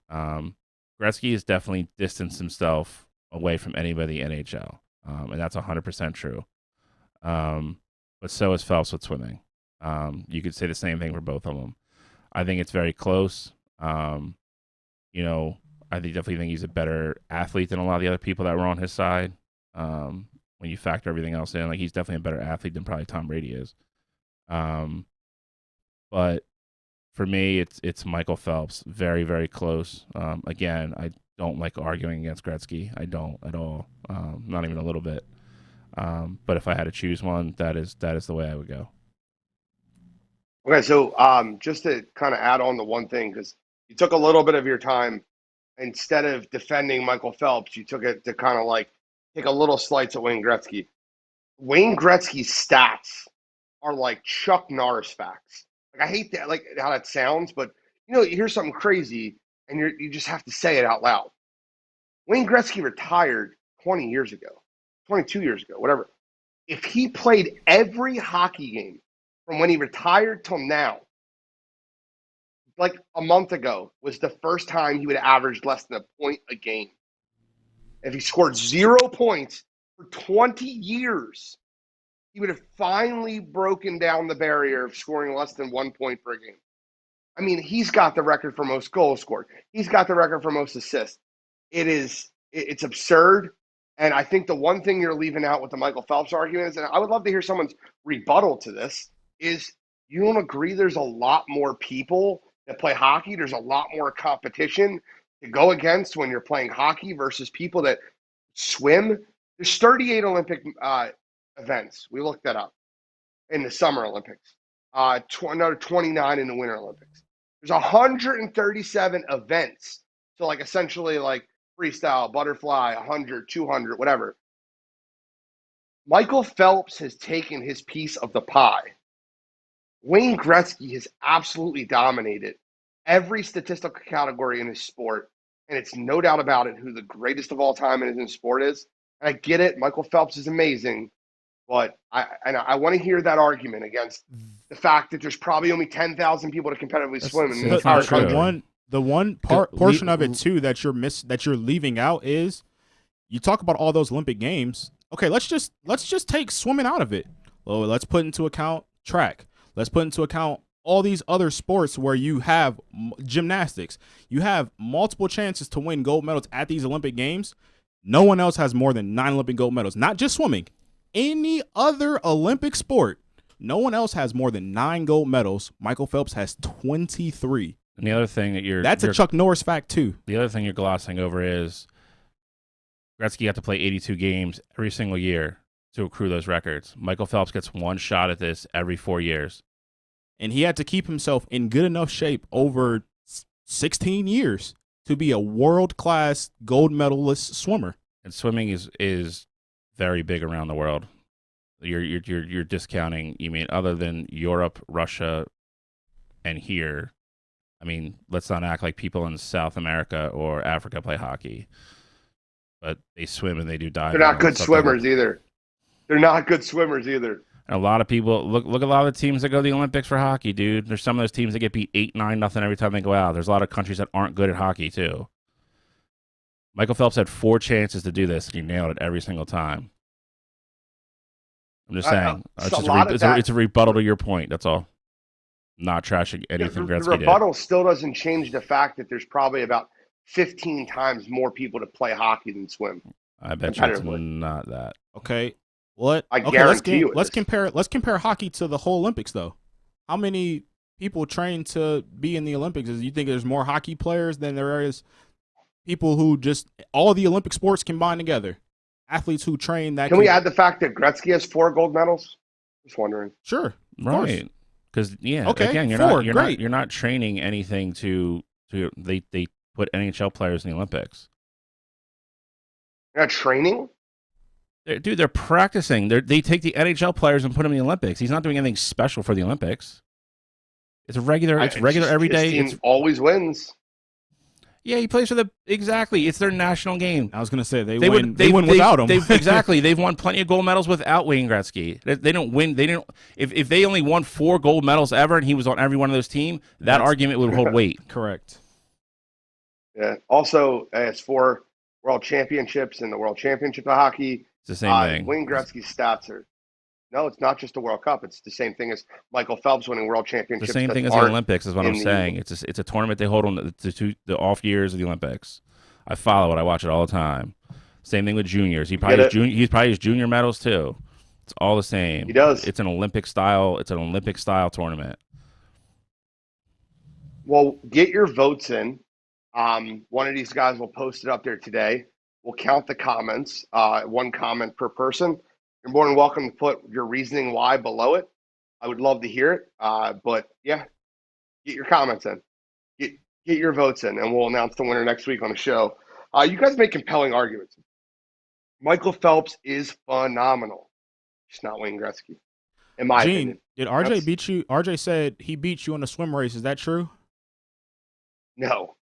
Gretzky has definitely distanced himself away from anybody in the NHL, and that's 100% true. But so is Phelps with swimming. You could say the same thing for both of them. I think it's very close. I definitely think he's a better athlete than a lot of the other people that were on his side. When you factor everything else in, like he's definitely a better athlete than probably Tom Brady is. But for me, it's Michael Phelps, very, very close. Again, I don't like arguing against Gretzky. I don't at all, not even a little bit. But if I had to choose one, that is the way I would go. Okay, so just to kind of add on to one thing, because you took a little bit of your time, instead of defending Michael Phelps, you took it to kind of like take a little slice at Wayne Gretzky. Wayne Gretzky's stats are like Chuck Norris facts. Like I hate that, like how that sounds, but you hear something crazy and you just have to say it out loud. Wayne Gretzky retired 20 years ago, 22 years ago, whatever. If he played every hockey game from when he retired till now, like a month ago was the first time he would have averaged less than a point a game. If he scored 0 points for 20 years, he would have finally broken down the barrier of scoring less than 1 point per game. I mean, he's got the record for most goals scored. He's got the record for most assists. It's absurd. And I think the one thing you're leaving out with the Michael Phelps argument is, and I would love to hear someone's rebuttal to this, is you don't agree there's a lot more people that play hockey. There's a lot more competition to go against when you're playing hockey versus people that swim. There's 38 Olympic events. We looked that up in the Summer Olympics. Another 29 in the Winter Olympics. There's 137 events. So like essentially like freestyle, butterfly, 100, 200, whatever. Michael Phelps has taken his piece of the pie. Wayne Gretzky has absolutely dominated every statistical category in his sport, and it's no doubt about it who the greatest of all time in his sport is. And I get it, Michael Phelps is amazing, but I want to hear that argument against the fact that there's probably only 10,000 people to competitively swim in the entire country. The one portion of it too that you're leaving out is you talk about all those Olympic games. Okay, let's just take swimming out of it. Well, let's put into account track. Let's put into account all these other sports where you have gymnastics. You have multiple chances to win gold medals at these Olympic Games. No one else has more than 9 Olympic gold medals. Not just swimming. Any other Olympic sport, no one else has more than 9 gold medals. Michael Phelps has 23. And the other thing that that's a Chuck Norris fact too. The other thing you're glossing over is Gretzky got to play 82 games every single year to accrue those records. Michael Phelps gets one shot at this every 4 years. And he had to keep himself in good enough shape over 16 years to be a world-class gold medalist swimmer. And swimming is very big around the world. You're discounting, you mean, other than Europe, Russia, and here. I mean, let's not act like people in South America or Africa play hockey. But they swim and they do diving. They're not good swimmers either. They're not good swimmers either. And a lot of people look at a lot of the teams that go to the Olympics for hockey, dude. There's some of those teams that get beat 8-9-0 every time they go out. There's a lot of countries that aren't good at hockey too. Michael Phelps had 4 chances to do this, and he nailed it every single time. I'm just saying. It's a rebuttal to your point. That's all. Not trashing anything Gretzky did. The rebuttal still doesn't change the fact that there's probably about 15 times more people to play hockey than swim. I bet you it's not that. Okay. What? I guarantee you. Let's compare hockey to the whole Olympics, though. How many people train to be in the Olympics? You think there's more hockey players than there is people who just all the Olympic sports combined together? Athletes who train that. Can we add the fact that Gretzky has 4 gold medals? Just wondering. Sure. Right. Because again, you're not training anything to they put NHL players in the Olympics. You're not training? They're practicing. They take the NHL players and put them in the Olympics. He's not doing anything special for the Olympics. It's regular. It's regular every day. His team always wins. Yeah, he plays for exactly. It's their national game. I was going to say they win without him. Exactly. They've won plenty of gold medals without Wayne Gretzky. They don't win. They didn't. If they only won 4 gold medals ever, and he was on every one of those teams, that argument would hold weight. Correct. Yeah. Also, as for World Championships and the World Championship of Hockey, it's the same thing. Wayne Gretzky's stats are. No, it's not just the World Cup. It's the same thing as Michael Phelps winning World Championships. The same thing as the Olympics is what I'm saying. It's a tournament they hold on the off years of the Olympics. I follow it. I watch it all the time. Same thing with juniors. He probably has junior medals too. It's all the same. He does. It's an Olympic style tournament. Well, get your votes in. One of these guys will post it up there today. We'll count the comments. 1 comment per person. You're more than welcome to put your reasoning why below it. I would love to hear it. But yeah, get your comments in. Get your votes in, and we'll announce the winner next week on the show. You guys make compelling arguments. Michael Phelps is phenomenal. He's not Wayne Gretzky, in my opinion. Did RJ beat you? RJ said he beat you in the swim race. Is that true? No.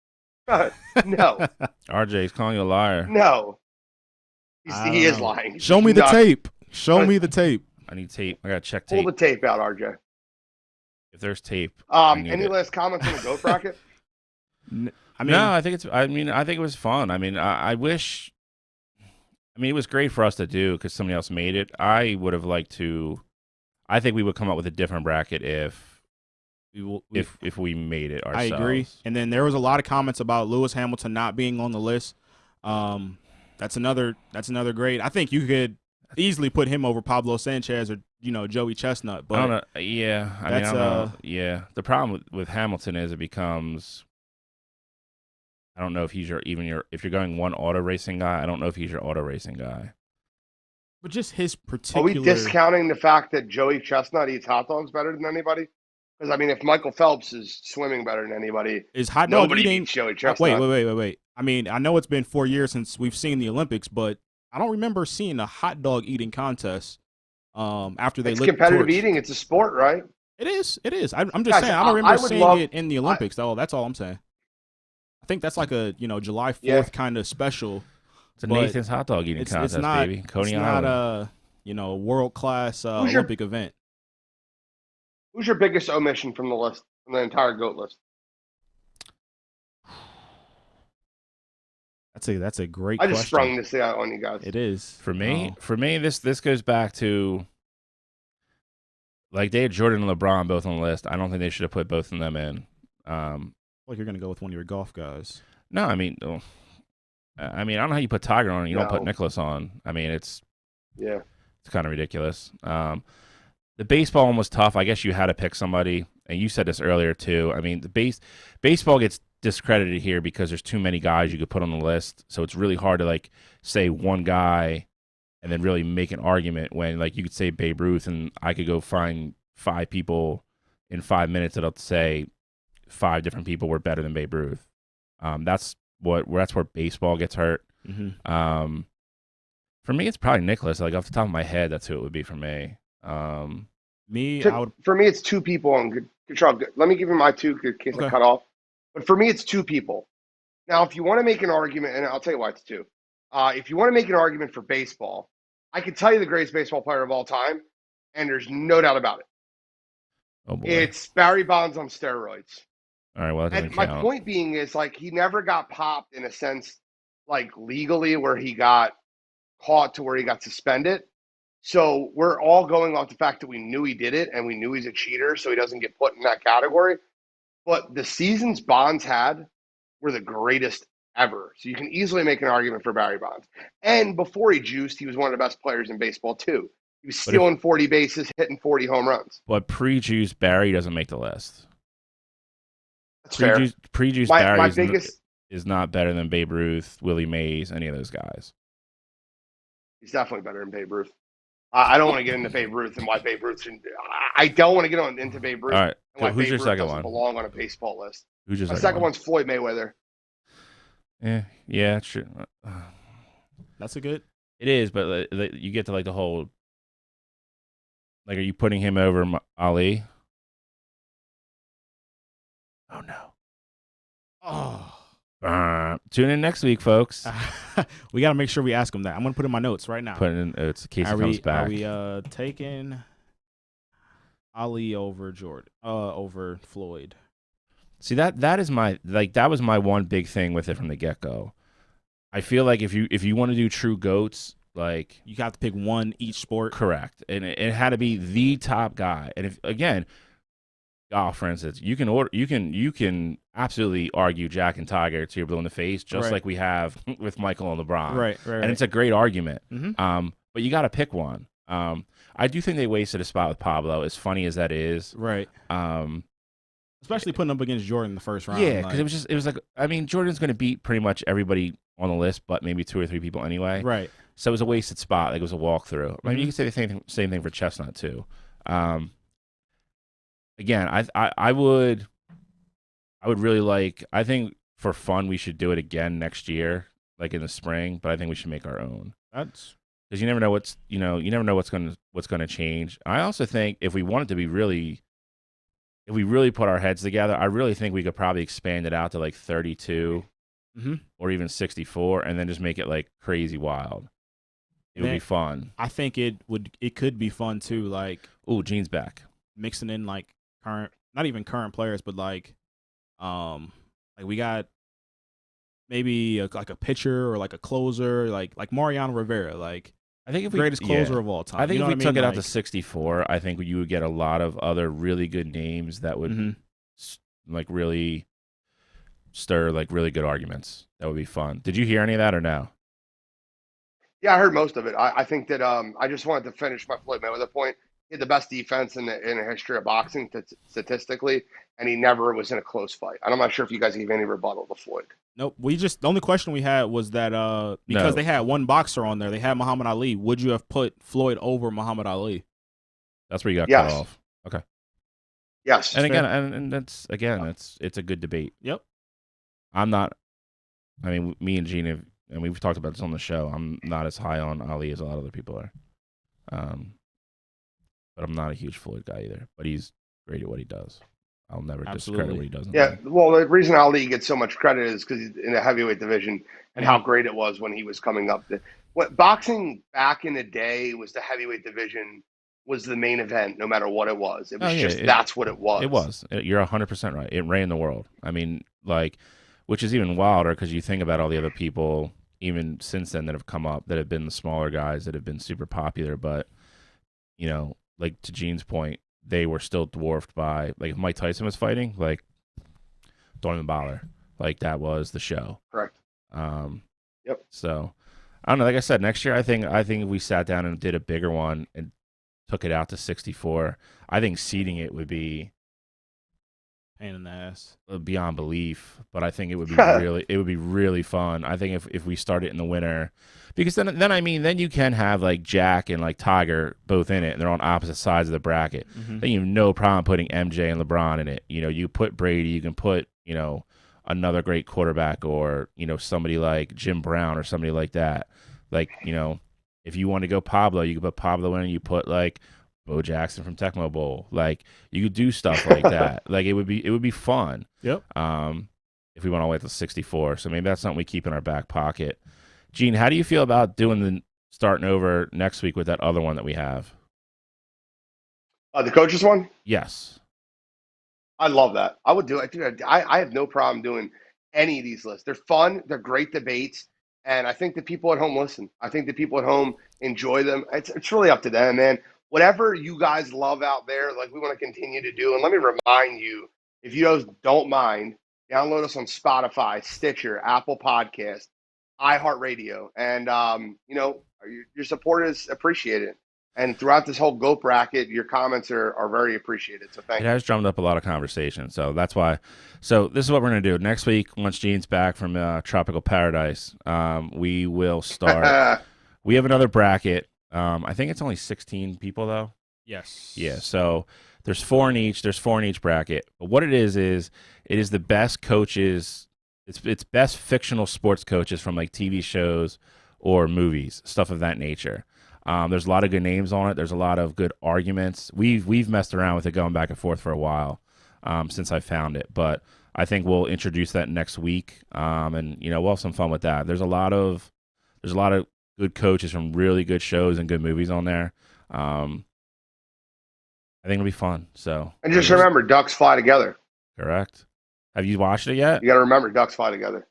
No. RJ's calling you a liar. No. He is lying. Show me the tape. Show me the tape. I need tape. I gotta check tape. Pull the tape out, RJ. If there's tape. Any last comments on the GOAT bracket? No, I think it was fun. I wish. It was great for us to do because somebody else made it. I would have liked to. I think we would come up with a different bracket if we made it ourselves. I agree. And then there was a lot of comments about Lewis Hamilton not being on the list. That's another great. I think you could easily put him over Pablo Sanchez or Joey Chestnut. But I don't know. Yeah, I don't know. Yeah, the problem with Hamilton is it becomes. I don't know if he's if you're going one auto racing guy. I don't know if he's your auto racing guy. But just his particular. Are we discounting the fact that Joey Chestnut eats hot dogs better than anybody? Because if Michael Phelps is swimming better than anybody, is hot dog nobody eating? Beats Joey Chestnut. Wait. I know it's been 4 years since we've seen the Olympics, but I don't remember seeing a hot dog eating contest. After they it's competitive eating. It's a sport, right? It is. I'm just saying. I don't remember seeing it in the Olympics, though. That's all I'm saying. I think that's like a July 4th kind of special. It's a Nathan's hot dog eating contest, baby. Coney Island. It's not a world class Olympic event. Who's your biggest omission from the list, from the entire GOAT list? That's a great question. I just sprung this out on you guys. It is. For me, this goes back to like they had Jordan and LeBron both on the list. I don't think they should have put both of them in. Like you're gonna go with one of your golf guys. No, I don't know how you put Tiger on and you don't put Nicholas on. It's kind of ridiculous. The baseball one was tough. I guess you had to pick somebody, and you said this earlier too. The baseball gets discredited here because there's too many guys you could put on the list, so it's really hard to say one guy and then really make an argument when you could say Babe Ruth, and I could go find 5 people in 5 minutes that'll say 5 different people were better than Babe Ruth. That's where baseball gets hurt. Mm-hmm. For me, it's probably Nicholas. Off the top of my head, that's who it would be for me. For me, it's 2 people on good control. Let me give you my 2 in case I cut off. But for me, it's 2 people. Now, if you want to make an argument, and I'll tell you why it's 2. If you want to make an argument for baseball, I can tell you the greatest baseball player of all time, and there's no doubt about it. Oh boy. It's Barry Bonds on steroids. All right, well, that doesn't And my count. point being is, like, he never got popped in a sense, like, legally, where he got caught to where he got suspended. So we're all going off the fact that we knew he did it and we knew he's a cheater, so he doesn't get put in that category. But the seasons Bonds had were the greatest ever. So you can easily make an argument for Barry Bonds. And before he juiced, he was one of the best players in baseball, too. He was stealing 40 bases, hitting 40 home runs. But pre-juice Barry doesn't make the list. That's fair. Pre-juice Barry is not better than Babe Ruth, Willie Mays, any of those guys. He's definitely better than Babe Ruth. I don't want to get into Babe Ruth and why Babe Ruth shouldn't. I don't want to get into Babe Ruth. All right. And why Who's Babe your Ruth second doesn't one? belong on a baseball list. Who's your My second one's Floyd Mayweather. Yeah, true. That's a good. It is, but you get to like the whole. Like, are you putting him over Ali? Oh no. Oh. Tune in next week, folks. We got to make sure we ask him that. I'm going to put in my notes right now. Put in it's in case he comes back. Are we taking Ali over Jordan? Over Floyd? See, that is my that was my one big thing with it from the get go. I feel like if you want to do true GOATs, like, you have to pick one each sport. Correct, and it had to be the top guy. And if again, golf, for instance, you can absolutely argue Jack and Tiger till you're blue in the face, just like we have with Michael and LeBron. Right. And it's a great argument. Mm-hmm. But you got to pick one. I do think they wasted a spot with Pablo, as funny as that is. Right. Especially putting up against Jordan in the first round. Yeah, because it was like, I mean, Jordan's going to beat pretty much everybody on the list, but maybe 2 or 3 people anyway. Right. So it was a wasted spot. Like, it was a walkthrough. I mean, you can say the same thing for Chestnut too. Again, I would really like. I think for fun we should do it again next year, like in the spring. But I think we should make our own. That's because you never know what's going to change. I also think if we wanted to be really, if we really put our heads together, I really think we could probably expand it out to like 32 or even 64, and then just make it like crazy wild. It would be fun. I think it could be fun too. Like, Gene's back, mixing in like not even current players, but like we got maybe a pitcher or like a closer, like Mariano Rivera, like I think if greatest closer of all time. I think if we took it out like, to 64, I think you would get a lot of other really good names that would like really stir like really good arguments. That would be fun. Did you hear any of that or no? Yeah, I heard most of it. I think that I just wanted to finish my Floyd Mayweather point. He had the best defense in the history of boxing statistically, and he never was in a close fight. And I'm not sure if you guys gave any rebuttal to Floyd. Nope. The only question we had was that because they had one boxer on there, they had Muhammad Ali. Would you have put Floyd over Muhammad Ali? That's where you got cut off. Okay. Yes. And again, and that's it's a good debate. Yep. I'm not. I mean, me and Gene have, and we've talked about this on the show. I'm not as high on Ali as a lot of other people are. But I'm not a huge Floyd guy either. But he's great at what he does. I'll never discredit what he does. Yeah, well, the reason Ali gets so much credit is because he's in the heavyweight division and how great it was when he was coming up. What boxing back in the day was the heavyweight division was the main event, no matter what it was. It was that's what it was. It was. You're 100% right. It ran the world. I mean, like, which is even wilder because you think about all the other people, even since then, that have come up that have been the smaller guys that have been super popular. But, you know, like to Gene's point, they were still dwarfed by, like, if Mike Tyson was fighting, like, don't even bother. Like, that was the show. Correct. Yep. So, I don't know. Like I said, next year, I think if we sat down and did a bigger one and took it out to 64, I think seeding it would be pain in the ass beyond belief. But I think it would be really fun. I think if we start it in the winter, because then you can have like Jack and like Tiger both in it, and they're on opposite sides of the bracket. Then you have no problem putting MJ and LeBron in it. You know, you put Brady, you can put, you know, another great quarterback, or, you know, somebody like Jim Brown or somebody like that. Like, you know, if you want to go Pablo, you can put Pablo in, and you put like Bo Jackson from Tecmo Bowl. Like, you could do stuff like that. Like, it would be fun. Yep. If we went all the way to 64, so maybe that's something we keep in our back pocket. Gene, how do you feel about starting over next week with that other one that we have? The coaches one? Yes. I love that. I would do it. Dude, I have no problem doing any of these lists. They're fun. They're great debates. And I think the people at home listen. I think the people at home enjoy them. It's really up to them, man. Whatever you guys love out there, like we want to continue to do. And let me remind you, if you guys don't mind, download us on Spotify, Stitcher, Apple Podcast, iHeartRadio. And, your support is appreciated. And throughout this whole GOAT bracket, your comments are very appreciated. So thank you. It has drummed up a lot of conversation. So that's why. So this is what we're going to do. Next week, once Gene's back from Tropical Paradise, we will start. We have another bracket. I think it's only 16 people, though. Yes. Yeah, so there's 4 in each. There's 4 in each bracket. But what it is it is the best coaches. It's best fictional sports coaches from like TV shows or movies, stuff of that nature. There's a lot of good names on it. There's a lot of good arguments. We've messed around with it going back and forth for a while since I found it. But I think we'll introduce that next week, and we'll have some fun with that. There's a lot of good coaches from really good shows and good movies on there. I think it'll be fun. So and just remember, ducks fly together. Correct. Have you watched it yet? You got to remember, ducks fly together.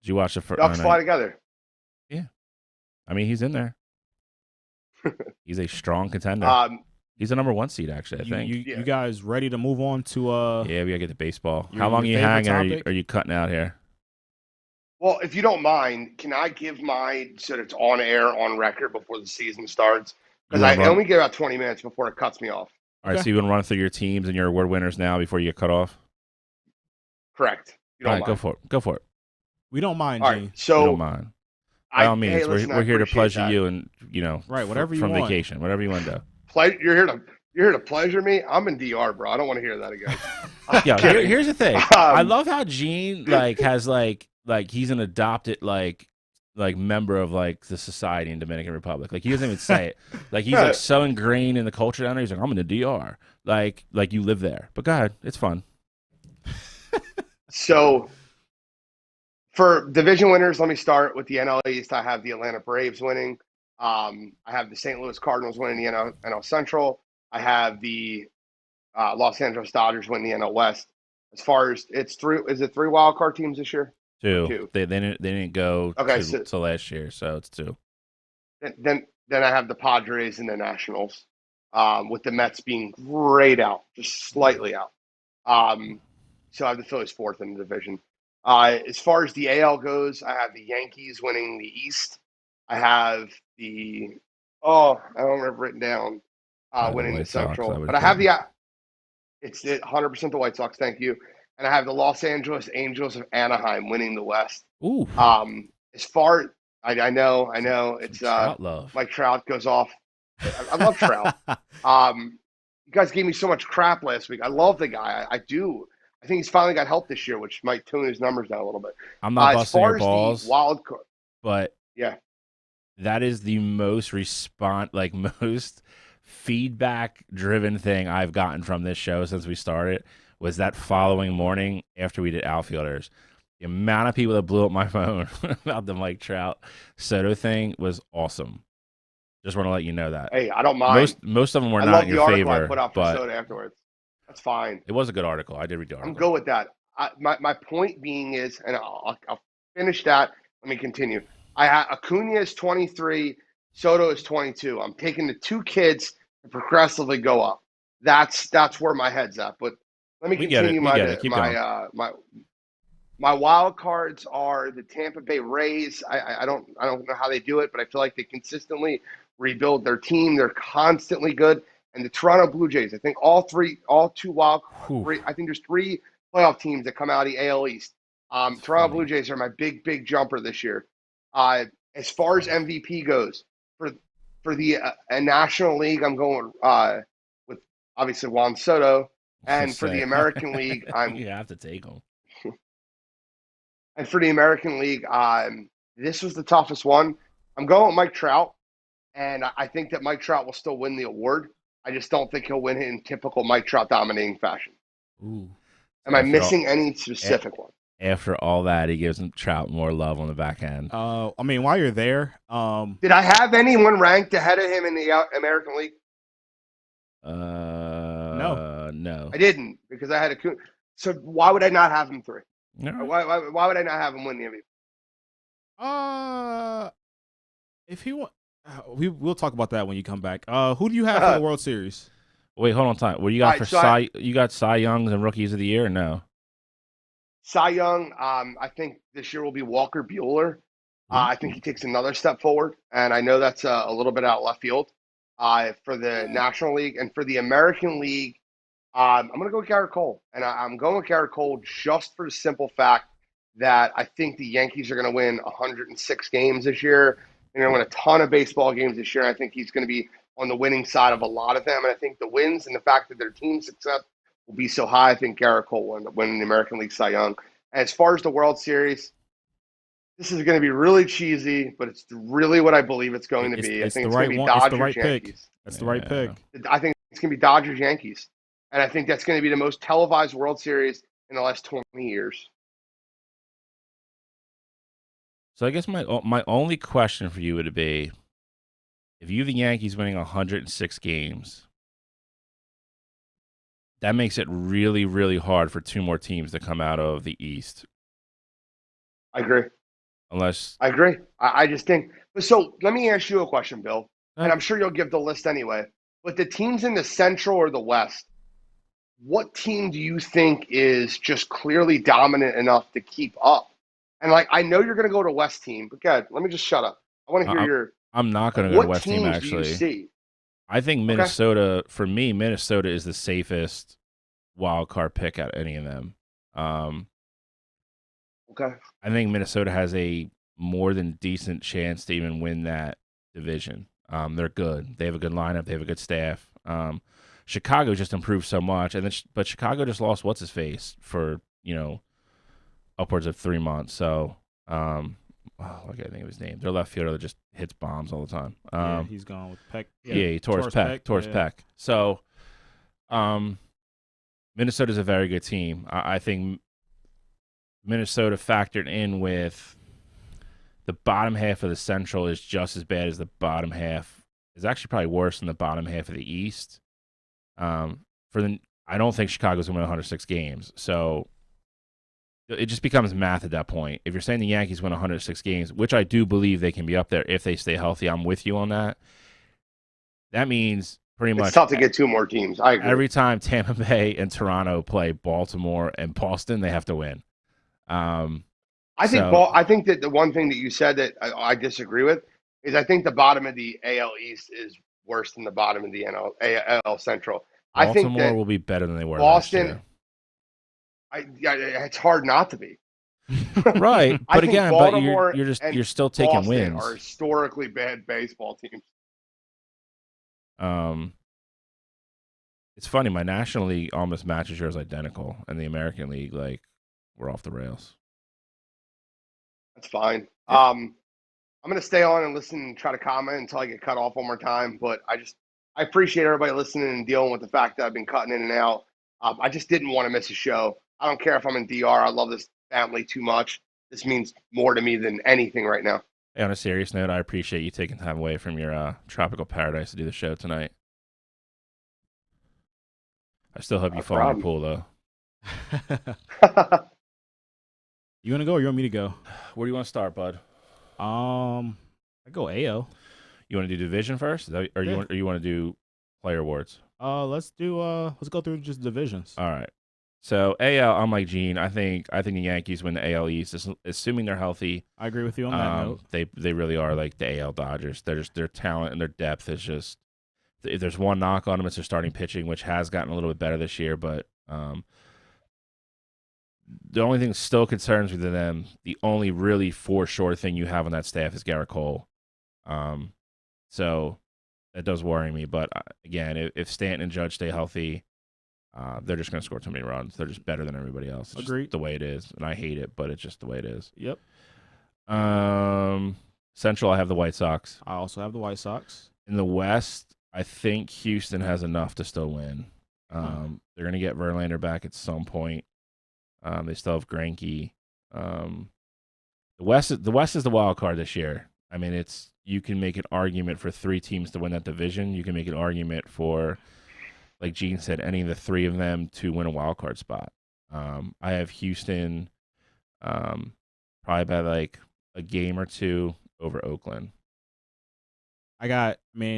Did you watch it for ducks fly together? Yeah. I mean, he's in there. He's a strong contender. He's a number 1 seed, actually, I think. You guys ready to move on to Yeah, we gotta get to baseball. How long are you hanging? Are you cutting out here? Well, if you don't mind, can I give mine so that it's on air, on record before the season starts? Because I only get about 20 minutes before it cuts me off. All right, so you want to run through your teams and your award winners now before you get cut off? Correct. All right, go for it. Go for it. We don't mind, All Gene. right, so we don't mind. By all means, we're here to pleasure you, and right, whatever you from want. vacation, whatever you want to do. You're here to pleasure me. I'm in DR, bro. I don't want to hear that again. Yeah, here's the thing. I love how Gene has he's an adopted member of the society in Dominican Republic. Like he doesn't even say it. Like he's so ingrained in the culture down there. He's like, I'm in the DR. Like you live there. But go ahead, it's fun. So. For division winners, let me start with the NL East. I have the Atlanta Braves winning. I have the St. Louis Cardinals winning the NL Central. I have the Los Angeles Dodgers winning the NL West. As far as is it 3 wild card teams this year? 2. They didn't go to last year, so it's 2. Then I have the Padres and the Nationals, with the Mets being right out, just slightly out. So I have the Phillies 4th in the division. As far as the AL goes, I have the Yankees winning the East. I have I don't have it written down, winning the Central. But I have it's 100% the White Sox, thank you. And I have the Los Angeles Angels of Anaheim winning the West. Ooh. As far I know, it's Trout love. Mike Trout goes off. I love Trout. You guys gave me so much crap last week. I love the guy. I do. I think he's finally got help this year, which might tune his numbers down a little bit. I'm not busting your balls, the wild card, but yeah, that is the most most feedback-driven thing I've gotten from this show since we started. Was that following morning after we did outfielders? The amount of people that blew up my phone about the Mike Trout Soto thing was awesome. Just want to let you know that. Hey, I don't mind. Most of them were not in your favor. I put out for Soto afterwards. That's fine. It was a good article. I did read the article. I'm good with that. My point being is, and I'll finish that. Let me continue. Acuna is 23. Soto is 22. I'm taking the 2 kids to progressively go up. That's where my head's at. But let me continue. My wild cards are the Tampa Bay Rays. I don't know how they do it, but I feel like they consistently rebuild their team. They're constantly good. And the Toronto Blue Jays. I think all 2 wild. I think there's 3 playoff teams that come out of the AL East. Toronto Blue Jays are my big jumper this year. As far as MVP goes, for the National League, I'm going with obviously Juan Soto, and for the American League, you have to take him. And for the American League, this was the toughest one. I'm going with Mike Trout, and I think that Mike Trout will still win the award. I just don't think he'll win it in typical Mike Trout dominating fashion. Ooh. Am I missing any specific one? After all that, he gives Trout more love on the back end. I mean, while you're there, did I have anyone ranked ahead of him in the American League? No. I didn't because I had a. So why would I not have him 3? No. Why would I not have him win the MVP? If he want, we'll talk about that when you come back. Who do you have for the World Series? Wait, hold on time. What do you got All for right, you got Cy Youngs and Rookies of the Year or no? Cy Young, I think this year will be Walker Buehler. I think he takes another step forward, and I know that's a little bit out left field for the National League. And for the American League, I'm going to go with Garrett Cole. And I'm going with Garrett Cole just for the simple fact that I think the Yankees are going to win 106 games this year. They're going to win a ton of baseball games this year. I think he's going to be on the winning side of a lot of them. And I think the wins and the fact that their team success will be so high, I think Garrett Cole will end up winning the American League Cy Young. As far as the World Series, this is going to be really cheesy, but it's really what I believe it's going to be. I think it's going to be Dodgers Yankees. That's the right pick. I think it's going to be Dodgers Yankees. And I think that's going to be the most televised World Series in the last 20 years. So I guess my only question for you would be, if you have the Yankees winning 106 games, that makes it really, really hard for 2 more teams to come out of the East. I agree. I agree. I just think – so let me ask you a question, Bill. And I'm sure you'll give the list anyway. But the teams in the Central or the West, what team do you think is just clearly dominant enough to keep up? And, I know you're going to go to West team, but God, let me just shut up. I want to hear your – I'm not going to go to West team, actually. What teams do you see? I think Minnesota, for me, Minnesota is the safest wild card pick out of any of them. Okay. I think Minnesota has a more than decent chance to even win that division. They're good. They have a good lineup. They have a good staff. Chicago just improved so much, but Chicago just lost what's his face for upwards of 3 months. So, I can't think of his name. Their left fielder that just hits bombs all the time. Yeah, he's gone with Peck. Yeah, he tore his pec. So, Minnesota's a very good team. I think Minnesota factored in with the bottom half of the Central is just as bad as the bottom half. Is actually probably worse than the bottom half of the East. I don't think Chicago's going to win 106 games. So it just becomes math at that point. If you're saying the Yankees win 106 games, which I do believe they can be up there if they stay healthy, I'm with you on that. That means pretty much it's tough to get 2 more teams. I agree. Every time Tampa Bay and Toronto play Baltimore and Boston, they have to win. I think that the one thing that you said that I disagree with is I think the bottom of the AL East is worse than the bottom of the AL Central. Baltimore I think that will be better than they were Boston. last year. It's hard not to be. Right, but again, Baltimore you're still taking Boston wins. Are historically bad baseball teams. It's funny. My National League almost matches yours identical, and the American League, we're off the rails. That's fine. I'm going to stay on and listen and try to comment until I get cut off one more time. But I appreciate everybody listening and dealing with the fact that I've been cutting in and out. I just didn't want to miss a show. I don't care if I'm in DR. I love this family too much. This means more to me than anything right now. Hey, on a serious note, I appreciate you taking time away from your tropical paradise to do the show tonight. I still hope you fall in the pool, though. You want to go or you want me to go? Where do you want to start, bud? I go AO. You want to do division first, or you want to do player awards? Let's go through just divisions. All right. So AL, I'm like Gene. I think the Yankees win the AL East, assuming they're healthy. I agree with you on that note. They really are like the AL Dodgers. Their talent and their depth is just. If there's one knock on them, it's their starting pitching, which has gotten a little bit better this year. But the only thing that still concerns me to them, the only really for sure thing you have on that staff is Garrett Cole. So that does worry me. But again, if Stanton and Judge stay healthy, they're just going to score too many runs. They're just better than everybody else. It's Agreed. Just the way it is, and I hate it, but it's just the way it is. Yep. Central, I have the White Sox. I also have the White Sox. In the West, I think Houston has enough to still win. They're going to get Verlander back at some point. They still have Greinke. The West is the wild card this year. I mean, you can make an argument for 3 teams to win that division. You can make an argument for like Gene said, any of the three of them to win a wild card spot. I have Houston probably by like a game or two over Oakland. I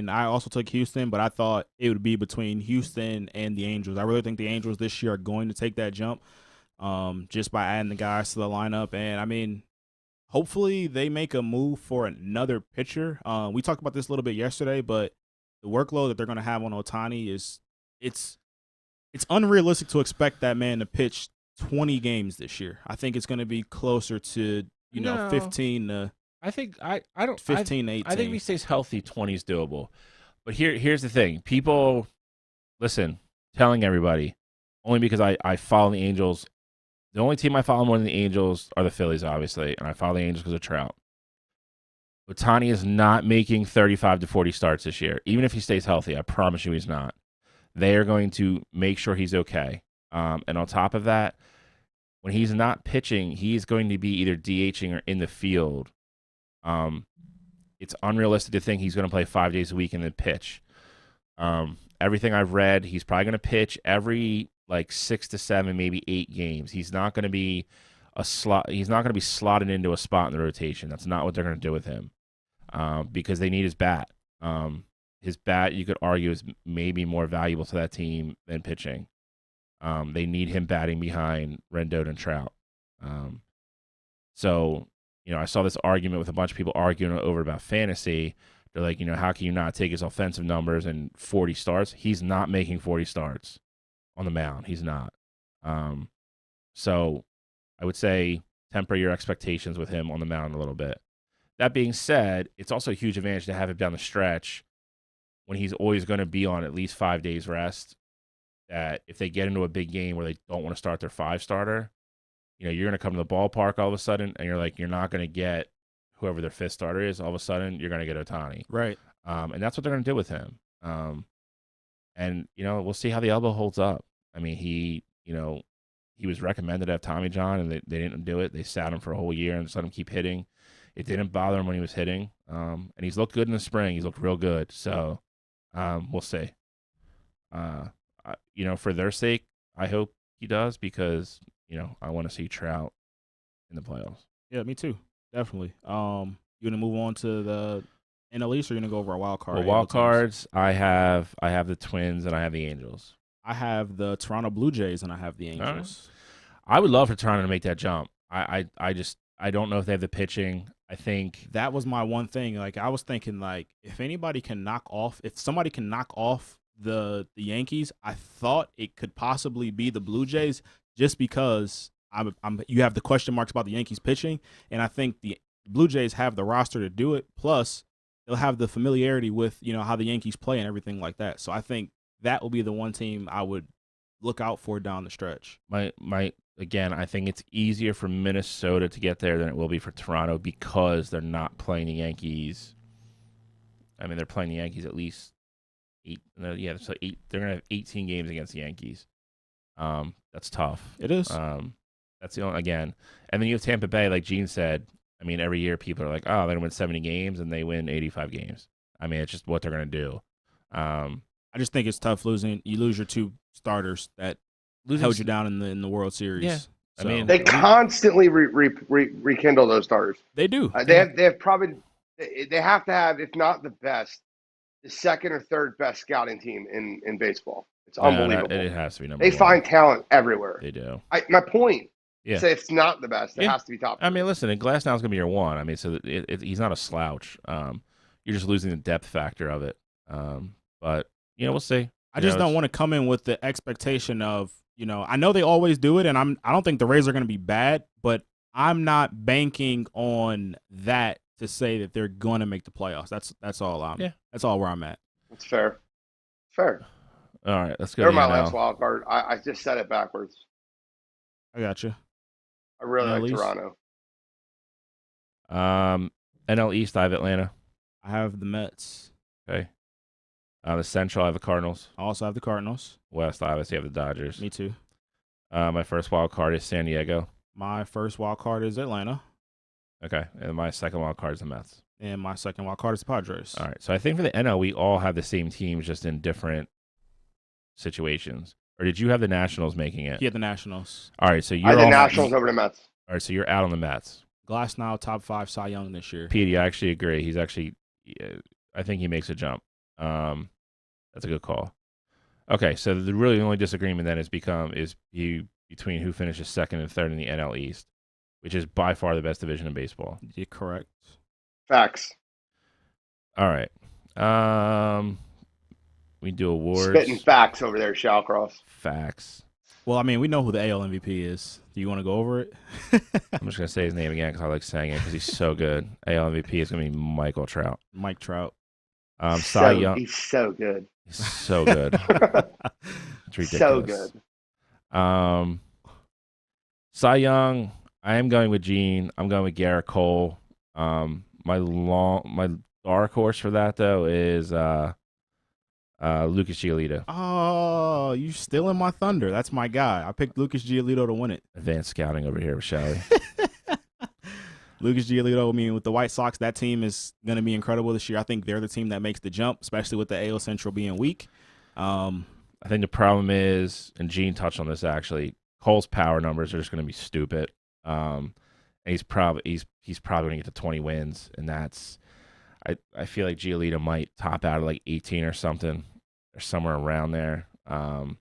also took Houston, but I thought it would be between Houston and the Angels. I really think the Angels this year are going to take that jump just by adding the guys to the lineup. And, I mean, hopefully they make a move for another pitcher. We talked about this a little bit yesterday, but the workload that they're going to have on Ohtani it's unrealistic to expect that man to pitch 20 games this year. I think it's going to be closer to, 15 to I think I 15 to 18. I think if he stays healthy, 20 is doable. But here's the thing. People, listen, telling everybody, only because I follow the Angels. The only team I follow more than the Angels are the Phillies, obviously, and I follow the Angels because of Trout. Ohtani is not making 35 to 40 starts this year. Even if he stays healthy, I promise you he's not. They are going to make sure he's okay. And on top of that, when he's not pitching, he's going to be either DHing or in the field. It's unrealistic to think he's going to play 5 days a week and then pitch. Everything I've read, he's probably going to pitch every like 6 to 7, maybe 8 games. He's not going to be a slot. He's not going to be slotted into a spot in the rotation. That's not what they're going to do with him, because they need his bat. His bat, you could argue, is maybe more valuable to that team than pitching. They need him batting behind Rendon and Trout. So, I saw this argument with a bunch of people arguing over about fantasy. They're like, how can you not take his offensive numbers and 40 starts? He's not making 40 starts on the mound. He's not. So I would say temper your expectations with him on the mound a little bit. That being said, it's also a huge advantage to have him down the stretch when he's always going to be on at least 5 days rest, that if they get into a big game where they don't want to start their 5-starter, you're going to come to the ballpark all of a sudden, and you're not going to get whoever their 5th starter is. All of a sudden, you're going to get Ohtani. Right. And that's what they're going to do with him. And, we'll see how the elbow holds up. I mean, he was recommended to have Tommy John, and they didn't do it. They sat him for a whole year and just let him keep hitting. It didn't bother him when he was hitting. And he's looked good in the spring. He's looked real good. So we'll see. For their sake, I hope he does, because, I want to see Trout in the playoffs. Yeah, me too. Definitely. You going to move on to the NL East, or you going to go over our wild card? Well, wild cards, I have the Twins and I have the Angels. I have the Toronto Blue Jays and I have the Angels. Right. I would love for Toronto to make that jump. I don't know if they have the pitching. I think that was my one thing. Like, I was thinking, like, if somebody can knock off the Yankees, I thought it could possibly be the Blue Jays, just because you have the question marks about the Yankees pitching, and I think the Blue Jays have the roster to do it. Plus, they'll have the familiarity with how the Yankees play and everything like that. So I think that will be the one team I would look out for down the stretch. Again, I think it's easier for Minnesota to get there than it will be for Toronto, because they're not playing the Yankees. I mean, they're playing the Yankees at least 8. Yeah, so 8. They're gonna have 18 games against the Yankees. That's tough. It is. That's the only, again, and then you have Tampa Bay, like Gene said. I mean, every year people are like, oh, they're gonna win 70 games, and they win 85 games. I mean, it's just what they're gonna do. I just think it's tough losing. You lose your 2 starters that held you down in the World Series. Yeah. So, I mean, they constantly rekindle those starters. They do. They have to have, if not the best, the second or third best scouting team in baseball. It's unbelievable. It has to be number They one. find talent everywhere. They do. My point. Yeah. Say it's not the best. It has to be top. I mean, listen, and Glasnow's going to be your one. I mean, so he's not a slouch. You're just losing the depth factor of it. But, we'll see. I just don't want to come in with the expectation of, I know they always do it, and I don't think the Rays are going to be bad, but I'm not banking on that to say that they're going to make the playoffs. That's all that's all where I'm at. That's fair. Fair. All right, let's go. They're my last wild card. I just said it backwards. I got you. I really like East? Toronto. NL East, I have Atlanta. I have the Mets. Okay. The Central, I have the Cardinals. I also have the Cardinals. West, I obviously have the Dodgers. Me too. My first wild card is San Diego. My first wild card is Atlanta. Okay. And my second wild card is the Mets. And my second wild card is the Padres. All right. So I think for the NL, we all have the same teams, just in different situations, or did you have the Nationals making it? He had the Nationals. All right, so I you're had the all Nationals over the Mets. All right, so you're out on the Mets. Glass now top 5 Cy Young this year. Petey, I actually agree. He's actually, I think he makes a jump. That's a good call. Okay, so the really only disagreement then is between who finishes second and third in the NL East, which is by far the best division in baseball. You're correct. Facts. All right. We do awards. Spitting facts over there, Shallcross. Facts. Well, I mean, we know who the AL MVP is. Do you want to go over it? I'm just gonna say his name again because I like saying it because he's so good. AL MVP is gonna be Michael Trout. Mike Trout. Cy Young. He's so good. He's so good. It's ridiculous. So good. Cy Young. I am going with Gene. I'm going with Garrett Cole. My dark horse for that though is Lucas Giolito. Oh, you stealing my thunder. That's my guy. I picked Lucas Giolito to win it. Advanced scouting over here with Shelly. Lucas Giolito, I mean, with the White Sox, that team is going to be incredible this year. I think they're the team that makes the jump, especially with the AL Central being weak. I think the problem is, and Gene touched on this actually, Cole's power numbers are just going to be stupid. And he's probably going to get to 20 wins, and that's I feel like Giolito might top out at like 18 or something, or somewhere around there. And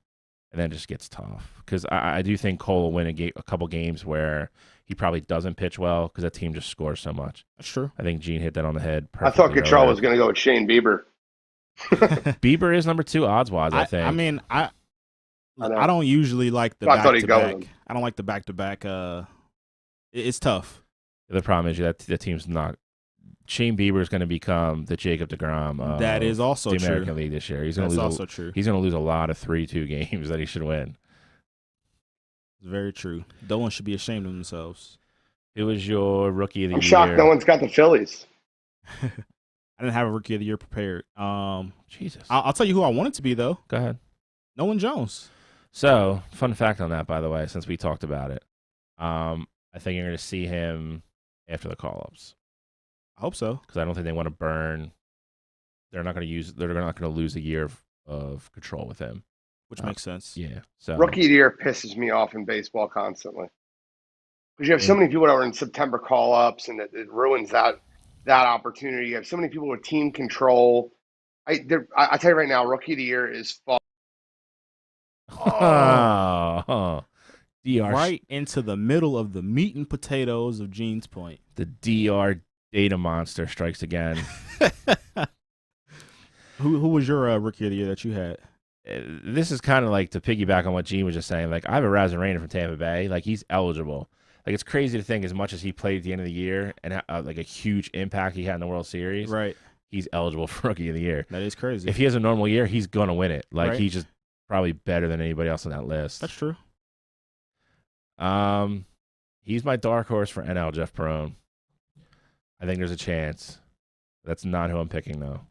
then it just gets tough because I do think Cole will win a couple games where he probably doesn't pitch well because that team just scores so much. That's true. I think Gene hit that on the head. I thought Cottrell was going to go with Shane Bieber. Bieber is number 2 odds-wise, I think. I mean, I don't usually like the back-to-back. I don't like the back-to-back. It's tough. The problem is that the team's not. Shane Bieber is going to become the Jacob deGrom. That is also the true. American League this year. That's also true. He's going to lose a lot of 3-2 games that he should win. It's very true. No one should be ashamed of themselves. It was your rookie of the year. I'm shocked no one's got the Phillies. I didn't have a rookie of the year prepared. Jesus. I'll tell you who I want it to be, though. Go ahead. Nolan Jones. So, fun fact on that, by the way, since we talked about it. I think you're going to see him after the call-ups. I hope so. Because I don't think they want to burn. They're not going to lose a year of control with him. Which makes sense. Yeah. So Rookie of the year pisses me off in baseball constantly. Because you have so many people that are in September call-ups, and it ruins that opportunity. You have so many people with team control. I tell you right now, Rookie of the year is fun. Oh. DR right into the middle of the meat and potatoes of Gene's point. The DR data monster strikes again. Who was your rookie of the year that you had? This is kind of like to piggyback on what Gene was just saying. Like, I have a Razorena from Tampa Bay. Like, he's eligible. Like, it's crazy to think as much as he played at the end of the year and like a huge impact he had in the World Series. Right. He's eligible for Rookie of the Year. That is crazy. If he has a normal year, he's going to win it. Like, right. He's just probably better than anybody else on that list. That's true. He's my dark horse for NL, Jeff Perone. I think there's a chance. That's not who I'm picking, though.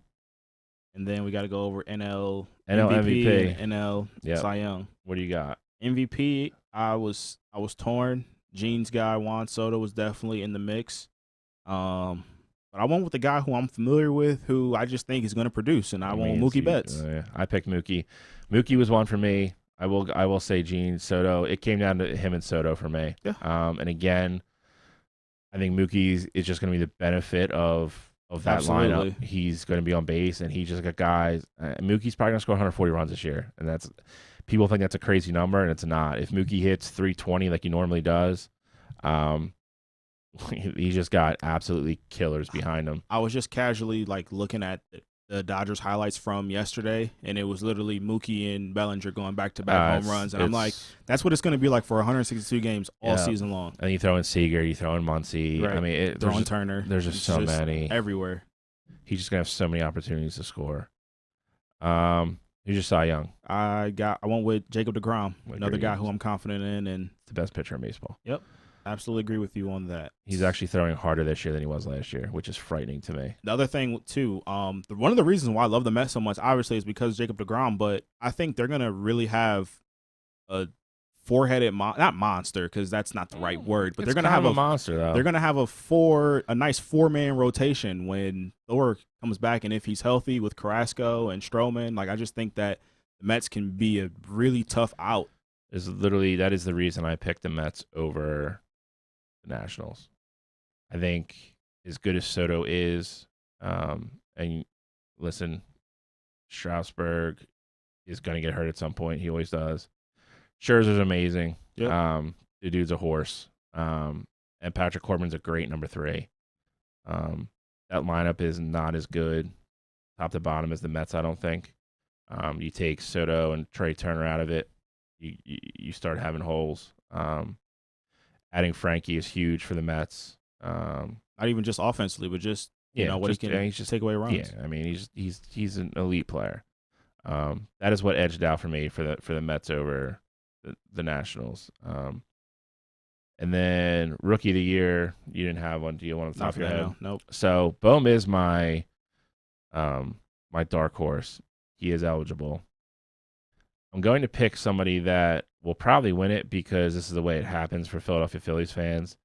And then we got to go over NL MVP. and NL Cy Young. What do you got? MVP, I was torn. Gene's guy, Juan Soto, was definitely in the mix. But I went with the guy who I'm familiar with, who I just think is going to produce, and I went Mookie Betts. Yeah. I picked Mookie. Mookie was one for me. I will say Gene, Soto. It came down to him and Soto for me. Yeah. And again, I think Mookie is just going to be the benefit of that Absolutely. lineup. He's going to be on base, and he just got guys. Mookie's probably going to score 140 runs this year, and that's people think that's a crazy number, and it's not. If Mookie hits 320 like he normally does, he just got absolutely killers behind him. I was just casually looking at the Dodgers highlights from yesterday, and it was literally Mookie and Bellinger going back-to-back home runs, and I'm like, that's what it's going to be like for 162 games all season long. And you throw in Seager, you throw in Muncy. Right. I mean, throwing Turner. There's just so many everywhere. He's just gonna have so many opportunities to score. Who's your Cy Young? I went with Jacob deGrom, another guy who I'm confident in, and the best pitcher in baseball. Yep. Absolutely agree with you on that. He's actually throwing harder this year than he was last year, which is frightening to me. The other thing, too, one of the reasons why I love the Mets so much, obviously, is because Jacob deGrom, but I think they're going to really have a four-headed not monster, because that's not the right word, but they're going to have a monster, though. They're going to have a nice four-man rotation when Thor comes back, and if he's healthy with Carrasco and Stroman. I just think that the Mets can be a really tough out. That is the reason I picked the Mets over the Nationals. I think as good as Soto is, and listen, Strasburg is going to get hurt at some point. He always does. Scherzer's amazing. Yep. The dude's a horse. And Patrick Corbin's a great number 3. That lineup is not as good top to bottom as the Mets, I don't think. You take Soto and Trey Turner out of it, you start having holes. Adding Frankie is huge for the Mets. Not even just offensively, but just what he can take away runs. Yeah, I mean he's an elite player. That is what edged out for me for the Mets over the Nationals. And then Rookie of the Year, you didn't have one. Do you want on the top of your head? No. Nope. So Bohm is my my dark horse. He is eligible. I'm going to pick somebody that will probably win it because this is the way it happens for Philadelphia Phillies fans.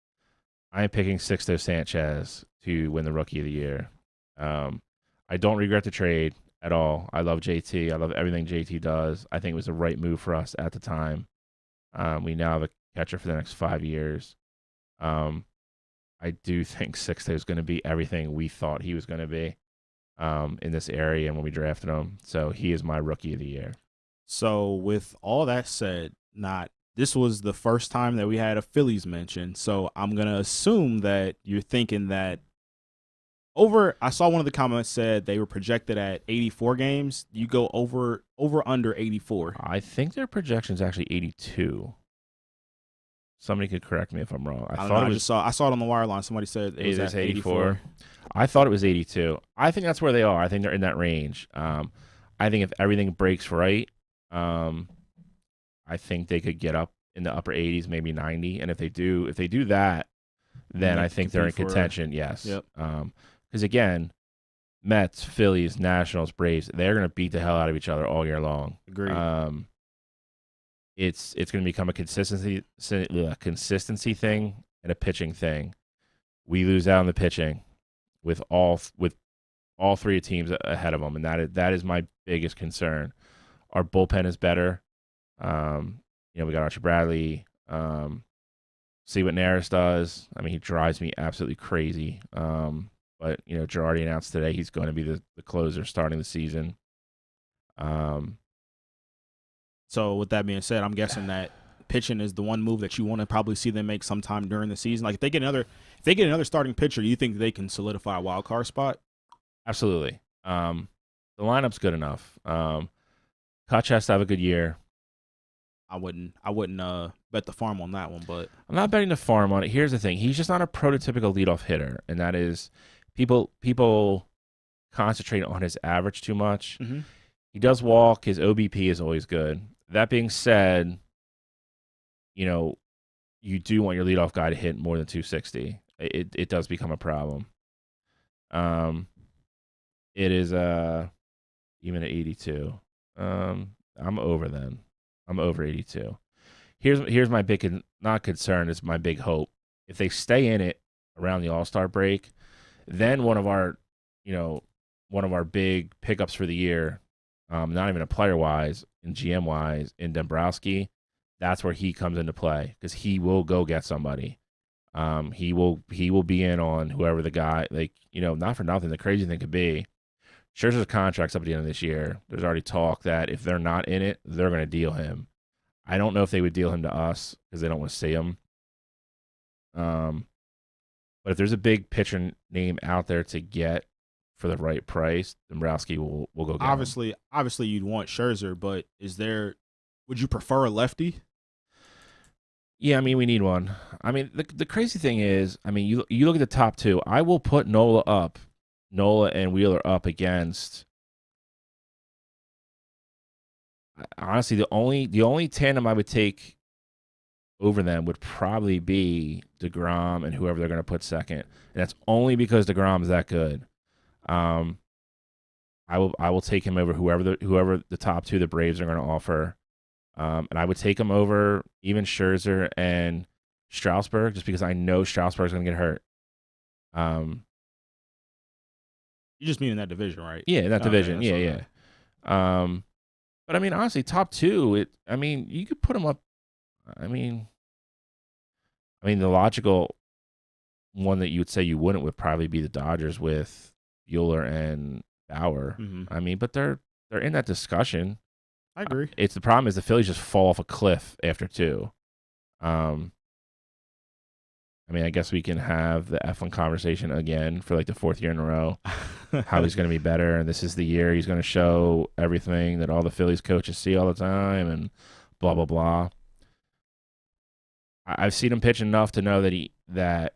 I am picking Sixto Sanchez to win the Rookie of the Year. I don't regret the trade at all. I love JT. I love everything JT does. I think it was the right move for us at the time. We now have a catcher for the next 5 years. I do think Sixto is going to be everything we thought he was going to be in this area and when we drafted him. So he is my Rookie of the Year. So with all that said, this was the first time that we had a Phillies mention. So I'm going to assume that you're thinking that I saw one of the comments said they were projected at 84 games. You go over under 84. I think their projection is actually 82. Somebody could correct me if I'm wrong. I saw it on the wire line. Somebody said it was at 84. I thought it was 82. I think that's where they are. I think they're in that range. I think if everything breaks right, I think they could get up in the upper 80s, maybe 90. And if they do that, then I think they're in contention. Yes. Yep. Because again, Mets, Phillies, Nationals, Braves, they're going to beat the hell out of each other all year long. Agreed. It's going to become a consistency thing and a pitching thing. We lose out on the pitching with all three teams ahead of them, and that is my biggest concern. Our bullpen is better. We got Archie Bradley. See what Neris does. I mean, he drives me absolutely crazy. But Girardi announced today he's going to be the closer starting the season. So with that being said, I'm guessing that pitching is the one move that you want to probably see them make sometime during the season. Like if they get another starting pitcher, you think they can solidify a wild card spot? Absolutely. The lineup's good enough. Kutch has to have a good year. I wouldn't bet the farm on that one, but I'm not betting the farm on it. Here's the thing: he's just not a prototypical leadoff hitter, and that is people concentrate on his average too much. Mm-hmm. He does walk. His OBP is always good. That being said, you do want your leadoff guy to hit more than 260. It does become a problem. It is even at 82. I'm over then. I'm over 82. Here's my big not concern, is my big hope. If they stay in it around the All-Star break, then one of our big pickups for the year, not even a player wise and GM wise, in Dombrowski, that's where he comes into play because he will go get somebody. He will be in on whoever the guy, not for nothing. The crazy thing could be, Scherzer's contract's up at the end of this year. There's already talk that if they're not in it, they're going to deal him. I don't know if they would deal him to us because they don't want to see him. But if there's a big pitcher name out there to get for the right price, Dombrowski will go get him. Obviously, you'd want Scherzer, but would you prefer a lefty? Yeah, I mean, we need one. I mean, the crazy thing is, I mean, you look at the top two. I will put Nola and Wheeler up against. Honestly, the only tandem I would take over them would probably be DeGrom and whoever they're going to put second, and that's only because DeGrom is that good. I will take him over whoever the top two the Braves are going to offer, and I would take him over even Scherzer and Strasburg just because I know Strasburg's going to get hurt. You just mean in that division, right? Yeah, in that division. Yeah. But I mean, honestly, top two. You could put them up. I mean, the logical one that you would say you wouldn't would probably be the Dodgers with Bueller and Bauer. Mhm. I mean, but they're in that discussion. I agree. It's the problem is the Phillies just fall off a cliff after two. I guess we can have the F1 conversation again for like the fourth year in a row. How he's going to be better, and this is the year he's going to show everything that all the Phillies coaches see all the time, and blah blah blah. I've seen him pitch enough to know that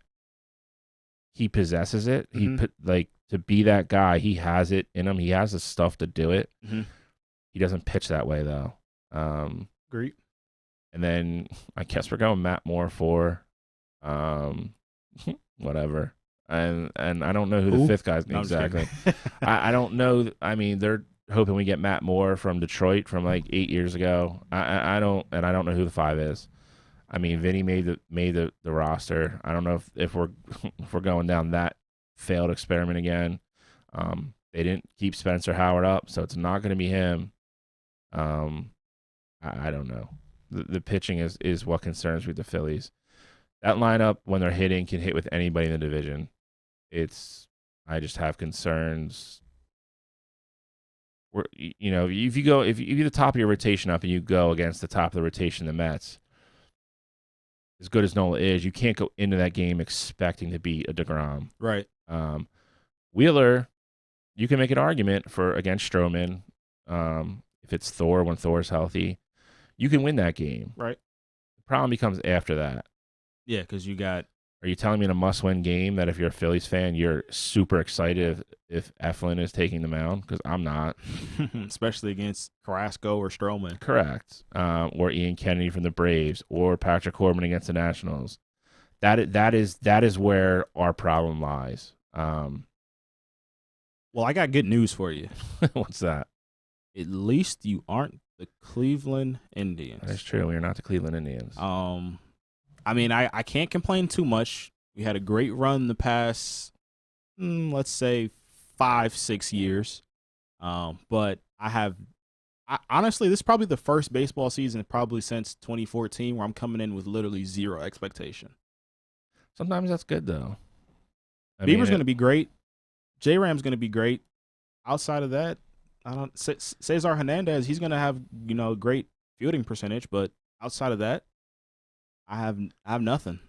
he possesses it. Mhm. To be that guy, he has it in him. He has the stuff to do it. Mhm. He doesn't pitch that way though. Great. And then I guess we're going Matt Moore for whatever. And I don't know who the fifth guy's No, I'm just exactly. kidding. I don't know. I mean, they're hoping we get Matt Moore from Detroit from like 8 years ago. I don't know who the five is. I mean, Vinny made the roster. I don't know if we're if we're going down that failed experiment again. They didn't keep Spencer Howard up, so it's not going to be him. I don't know. The pitching is what concerns me with the Phillies. That lineup, when they're hitting, can hit with anybody in the division. I just have concerns. If you're the top of your rotation up and you go against the top of the rotation, the Mets, as good as Nola is, you can't go into that game expecting to beat a DeGrom. Right. Wheeler, you can make an argument for against Stroman. If it's Thor, when Thor's healthy, you can win that game. Right. The problem becomes after that. Yeah, because you got. Are you telling me in a must-win game that if you're a Phillies fan, you're super excited if Eflin is taking the mound? Because I'm not. Especially against Carrasco or Stroman. Correct. Or Ian Kennedy from the Braves, or Patrick Corbin against the Nationals. That is where our problem lies. Well, I got good news for you. What's that? At least you aren't the Cleveland Indians. That's true. We are not the Cleveland Indians. I can't complain too much. We had a great run the past, let's say, 5-6 years. But honestly, this is probably the first baseball season probably since 2014 where I'm coming in with literally zero expectation. Sometimes that's good, though. Bieber's going to be great. J-Ram's going to be great. Outside of that, Cesar Hernandez, he's going to have, great fielding percentage, but outside of that, I have nothing.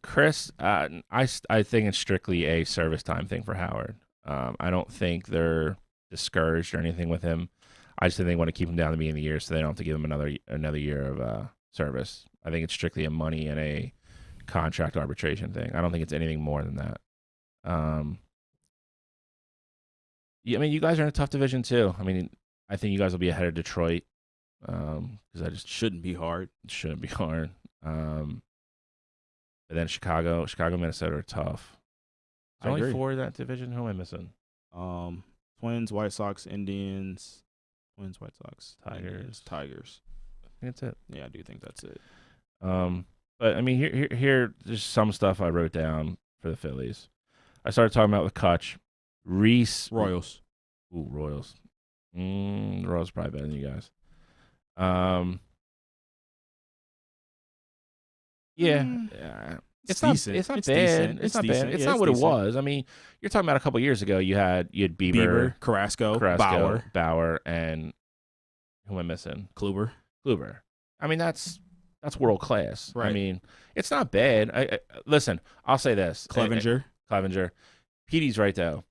Chris, I think it's strictly a service time thing for Howard. I don't think they're discouraged or anything with him. I just think they want to keep him down to the beginning of the year so they don't have to give him another year of service. I think it's strictly a money and a contract arbitration thing. I don't think it's anything more than that. You guys are in a tough division too. I think you guys will be ahead of Detroit. Because I just shouldn't be hard. It shouldn't be hard. But then Chicago, Minnesota are tough. There's only 4 in that division. Who am I missing? Twins, White Sox, Indians, Twins, White Sox, Tigers. I think that's it. Yeah, I do think that's it. But here, there's some stuff I wrote down for the Phillies. I started talking about with Kutch, Reese, Royals. Ooh, Royals. Royals are probably better than you guys. It's decent. It's not It's bad. decent. It's not decent. bad. It's Yeah, not what decent. it was. You're talking about a couple years ago. You had Bieber, Carrasco, Bauer, and who am I missing? Kluber. That's world class. Right. It's not bad. Listen, I'll say this. Clevenger. PD's right though.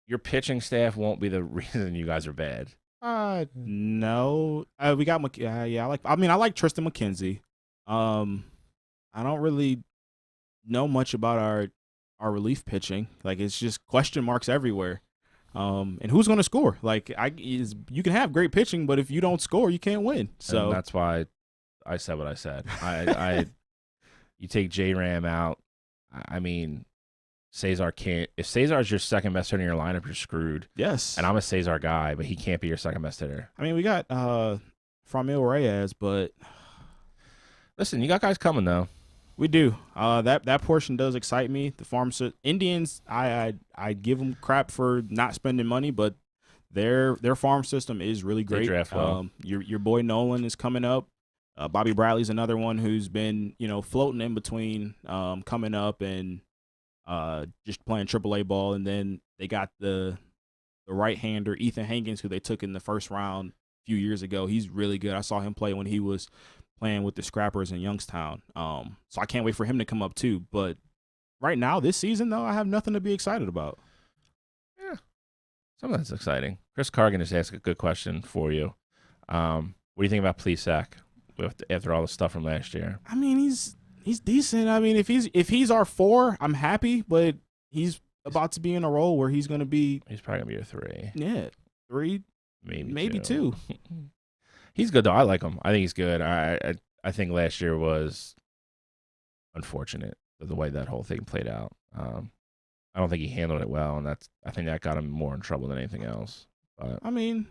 Your pitching staff won't be the reason you guys are bad. No. We got I like Tristan McKenzie. I don't really know much about our relief pitching. It's just question marks everywhere. And who's going to score? You can have great pitching, but if you don't score, you can't win. So and that's why I said what I said. You take J-Ram out. Cesar can't. If Cesar's your second best hitter in your lineup, you're screwed. Yes. And I'm a Cesar guy, but he can't be your second best hitter. We got Framil Reyes, but listen, you got guys coming though. We do. That portion does excite me. The Indians, I give them crap for not spending money, but their farm system is really great. They draft well. Your boy Nolan is coming up. Bobby Bradley's another one who's been, floating in between coming up and just playing AAA ball. And then they got the right-hander, Ethan Hankins, who they took in the first round a few years ago. He's really good. I saw him play when he was playing with the Scrappers in Youngstown. So I can't wait for him to come up too. But right now, this season, though, I have nothing to be excited about. Yeah, some of that's exciting. Chris Cargan just asked a good question for you. What do you think about Plesac after all the stuff from last year? I mean, he's decent. I mean, if he's our 4, I'm happy. But he's about to be in a role where he's going to be. He's probably going to be a 3. Yeah, 3, maybe 2. He's good though. I like him. I think he's good. I think last year was unfortunate the way that whole thing played out. I don't think he handled it well, and I think that got him more in trouble than anything else. But I mean,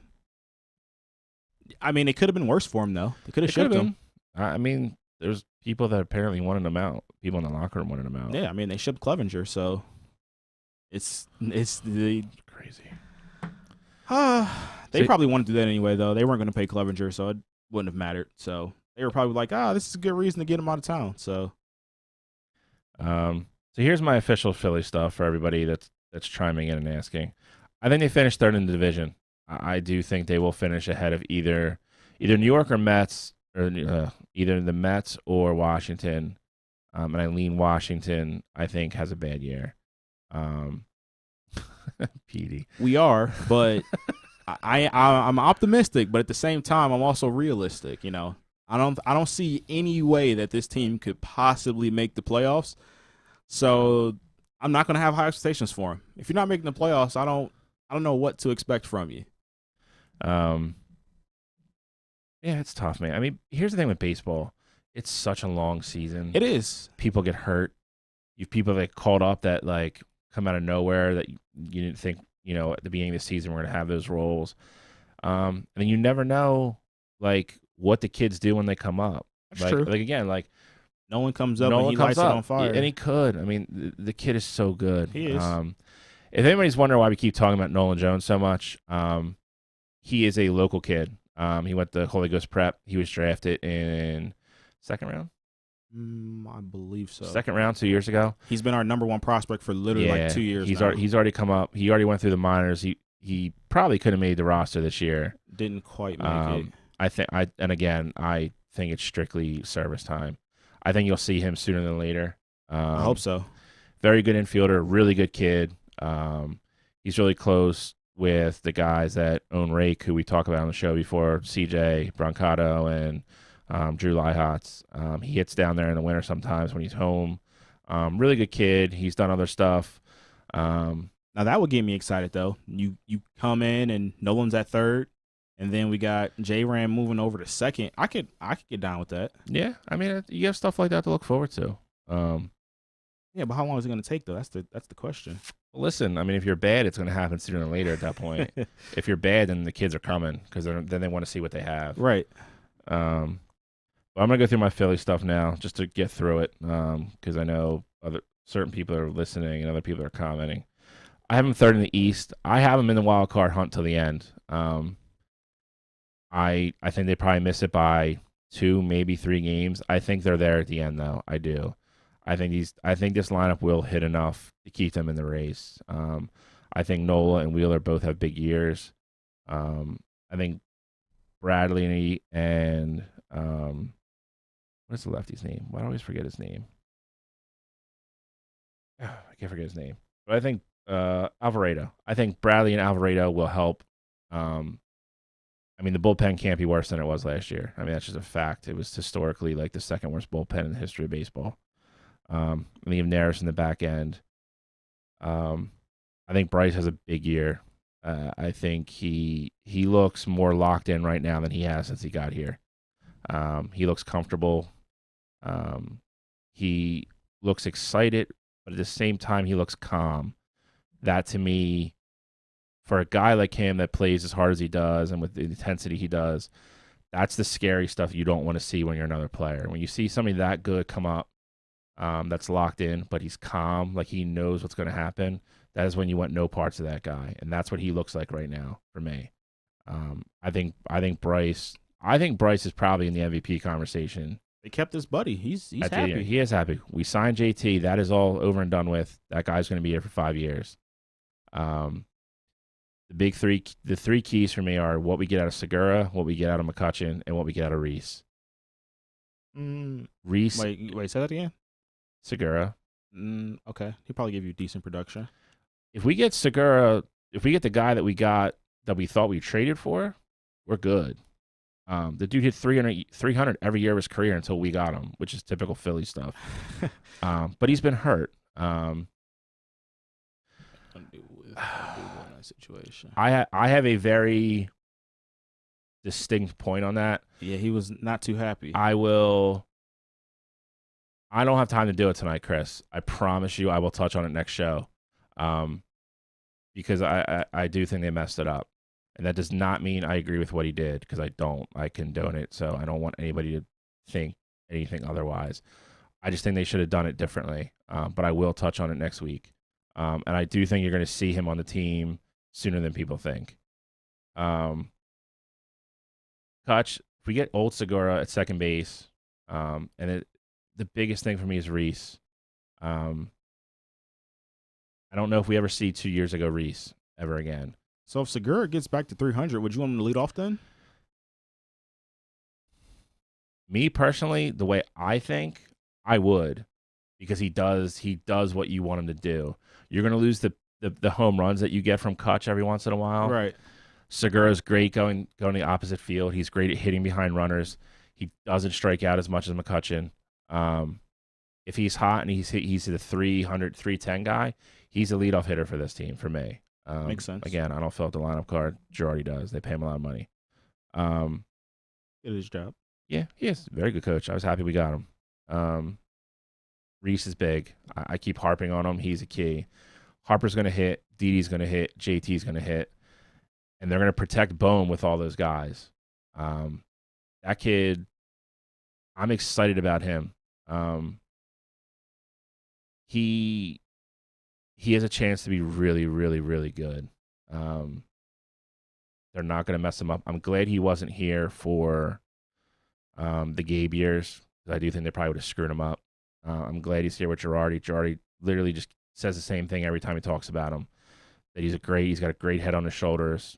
it could have been worse for him though. They could have shipped him. I mean, there's people that apparently wanted him out. People in the locker room wanted him out. Yeah, I mean, they shipped Clevenger, so it's the crazy. They probably wanted to do that anyway, though. They weren't going to pay Clevenger, so it wouldn't have mattered. So they were probably like, this is a good reason to get him out of town. So, so here's my official Philly stuff for everybody that's chiming in and asking. I think they finished 3rd in the division. I do think they will finish ahead of either New York or Mets, or either the Mets or Washington. And I lean Washington, I think, has a bad year. Petey. We are, but I'm optimistic, but at the same time, I'm also realistic. I don't see any way that this team could possibly make the playoffs. So I'm not going to have high expectations for him. If you're not making the playoffs, I don't know what to expect from you. Yeah, it's tough, man. I mean, here's the thing with baseball. It's such a long season. It is. People get hurt. You have people that called up that like come out of nowhere that you didn't think, at the beginning of the season we're going to have those roles. And you never know like what the kids do when they come up. That's true. Like again, like no one comes up and he lights it on fire. And he could. I mean, the kid is so good. He is. If anybody's wondering why we keep talking about Nolan Jones so much, he is a local kid. He went to Holy Ghost Prep. He was drafted in 2nd round. I believe so. 2nd round 2 years ago. He's been our number 1 prospect for literally like 2 years. He's already come up. He already went through the minors. He probably could have made the roster this year. Didn't quite make it. I think it's strictly service time. I think you'll see him sooner than later. I hope so. Very good infielder, really good kid. He's really close with the guys that own Rake, who we talked about on the show before, CJ Brancato and Drew Lihots. He hits down there in the winter sometimes when he's home. Really good kid. He's done other stuff. Now that would get me excited though. You come in and Nolan's at 3rd, and then we got J-Ram moving over to 2nd. I could get down with that. Yeah, I mean you have stuff like that to look forward to. Yeah, but how long is it going to take though? That's the question. Well, listen, I mean, if you're bad, it's going to happen sooner than later at that point. If you're bad, then the kids are coming because then they want to see what they have. Right. But I'm going to go through my Philly stuff now just to get through it because I know certain people are listening and other people are commenting. I have them 3rd in the East. I have them in the wild card hunt till the end. I think they probably miss it by 2, maybe 3 games. I think they're there at the end, though. I do. I think this lineup will hit enough to keep them in the race. I think Nola and Wheeler both have big years. I think Bradley and what's the lefty's name? Why do I always forget his name? I can't forget his name. But I think Alvarado. I think Bradley and Alvarado will help. I mean, the bullpen can't be worse than it was last year. I mean, that's just a fact. It was historically like the 2nd worst bullpen in the history of baseball. And you have Neris in the back end. I think Bryce has a big year. I think he looks more locked in right now than he has since he got here. He looks comfortable. He looks excited, but at the same time, he looks calm. That, to me, for a guy like him that plays as hard as he does and with the intensity he does, that's the scary stuff you don't want to see when you're another player. When you see somebody that good come up, that's locked in, but he's calm, like he knows what's going to happen, That is when you want no parts of that guy, and that's what he looks like right now for me. I think Bryce is probably in the MVP conversation. They kept his buddy. He's happy. He is happy. We signed JT. That is all over and done with. That guy's going to be here for 5 years. The three keys for me are what we get out of Segura, what we get out of McCutchen, and what we get out of Reese. Reese. Wait, say that again. Segura. Okay, he'll probably give you decent production. If we get Segura, if we get the guy that we got that we thought we traded for, we're good. The dude hit 300 every year of his career until we got him, which is typical Philly stuff. But he's been hurt. Situation. I have a very distinct point on that. Yeah, he was not too happy. I don't have time to do it tonight, Chris. I promise you I will touch on it next show. Because I do think they messed it up. And that does not mean I agree with what he did, because I don't. I condone it, so I don't want anybody to think anything otherwise. I just think they should have done it differently. But I will touch on it next week. And I do think you're going to see him on the team sooner than people think. Kutch, if we get old Segura at second base, the biggest thing for me is Reese. I don't know if we ever see 2 years ago Reese ever again. So if Segura gets back to 300, would you want him to lead off then? Me personally, the way I think, I would, because he does what you want him to do. You're going to lose the home runs that you get from Kutch every once in a while. Right. Segura's great going to the opposite field. He's great at hitting behind runners. He doesn't strike out as much as McCutchen. If he's hot and he's the 300, 310 guy, he's a leadoff hitter for this team for me. Makes sense. Again, I don't fill out the lineup card. Girardi does. They pay him a lot of money. Did his job. Yeah, he is. Very good coach. I was happy we got him. Reese is big. I keep harping on him. He's a key. Harper's going to hit. Didi's going to hit. JT's going to hit. And they're going to protect Bohm with all those guys. That kid, I'm excited about him. He has a chance to be really, really, really good. They're not going to mess him up. I'm glad he wasn't here for the Gabe years, because I do think they probably would have screwed him up. I'm glad he's here with Girardi. Girardi literally just says the same thing every time he talks about him, that he's got a great head on his shoulders.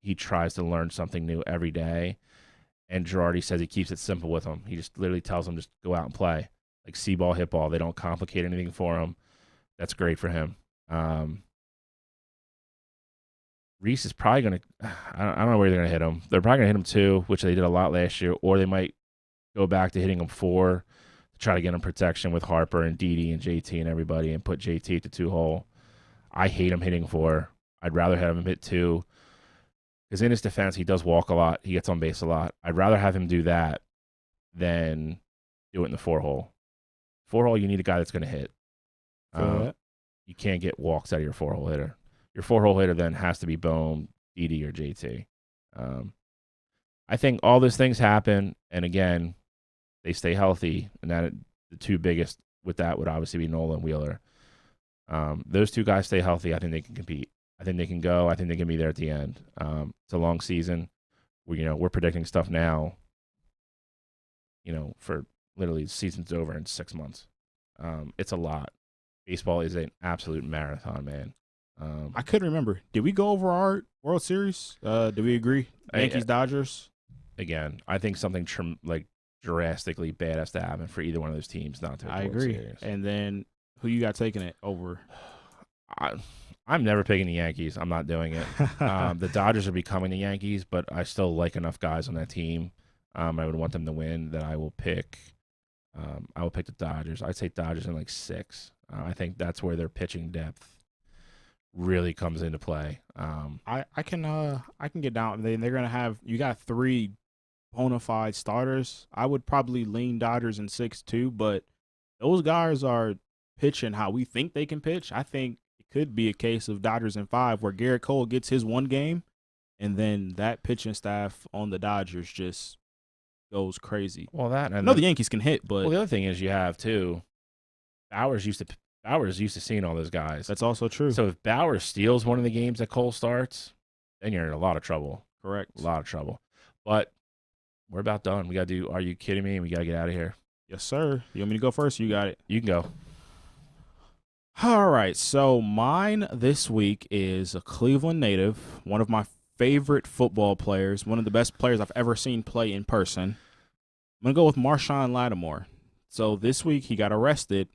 He tries to learn something new every day, and Girardi says he keeps it simple with him. He just literally tells him just go out and play. Like see ball, hit ball. They don't complicate anything for him. That's great for him. Reese is probably going to – I don't know where they're going to hit him. They're probably going to hit him 2, which they did a lot last year, or they might go back to hitting him 4 to try to get him protection with Harper and Didi and JT and everybody and put JT to 2-hole. I hate him hitting 4. I'd rather have him hit 2, because in his defense, he does walk a lot. He gets on base a lot. I'd rather have him do that than do it in the 4-hole. 4-hole, you need a guy that's going to hit. You can't get walks out of your 4-hole hitter. Your 4-hole hitter then has to be Bohm, Didi, or JT. I think all those things happen, and again, they stay healthy, and that the two biggest with that would obviously be Nola and Wheeler. Those two guys stay healthy, I think they can compete. I think they can go. I think they can be there at the end. It's a long season. We're predicting stuff now. For literally the season's over in 6 months. It's a lot. Baseball is an absolute marathon, man. I couldn't remember. Did we go over our World Series? Did we agree? Yankees, Dodgers? Again, I think something drastically bad has to happen for either one of those teams not to. I agree. And then who you got taking it over? I'm never picking the Yankees. I'm not doing it. The Dodgers are becoming the Yankees, but I still like enough guys on that team. I would want them to win that I will pick. I will pick the Dodgers. I'd say Dodgers in like 6. I think that's where their pitching depth really comes into play. I can get down. They're gonna have, you got 3 bona fide starters. I would probably lean Dodgers in 6 too, but those guys are pitching how we think they can pitch. I think it could be a case of Dodgers in 5 where Garrett Cole gets his 1 game, and then that pitching staff on the Dodgers just goes crazy. Well, that, and I know the Yankees can hit, but the other thing is you have too. Bauer used Bauer's used to seeing all those guys. That's also true. So if Bauer steals one of the games that Cole starts, then you're in a lot of trouble. Correct. A lot of trouble. But we're about done. We got to do Are You Kidding Me? And we got to get out of here. Yes, sir. You want me to go first? You got it. You can go. All right. So mine this week is a Cleveland native, one of my favorite football players, one of the best players I've ever seen play in person. I'm going to go with Marshawn Lattimore. So this week he got arrested.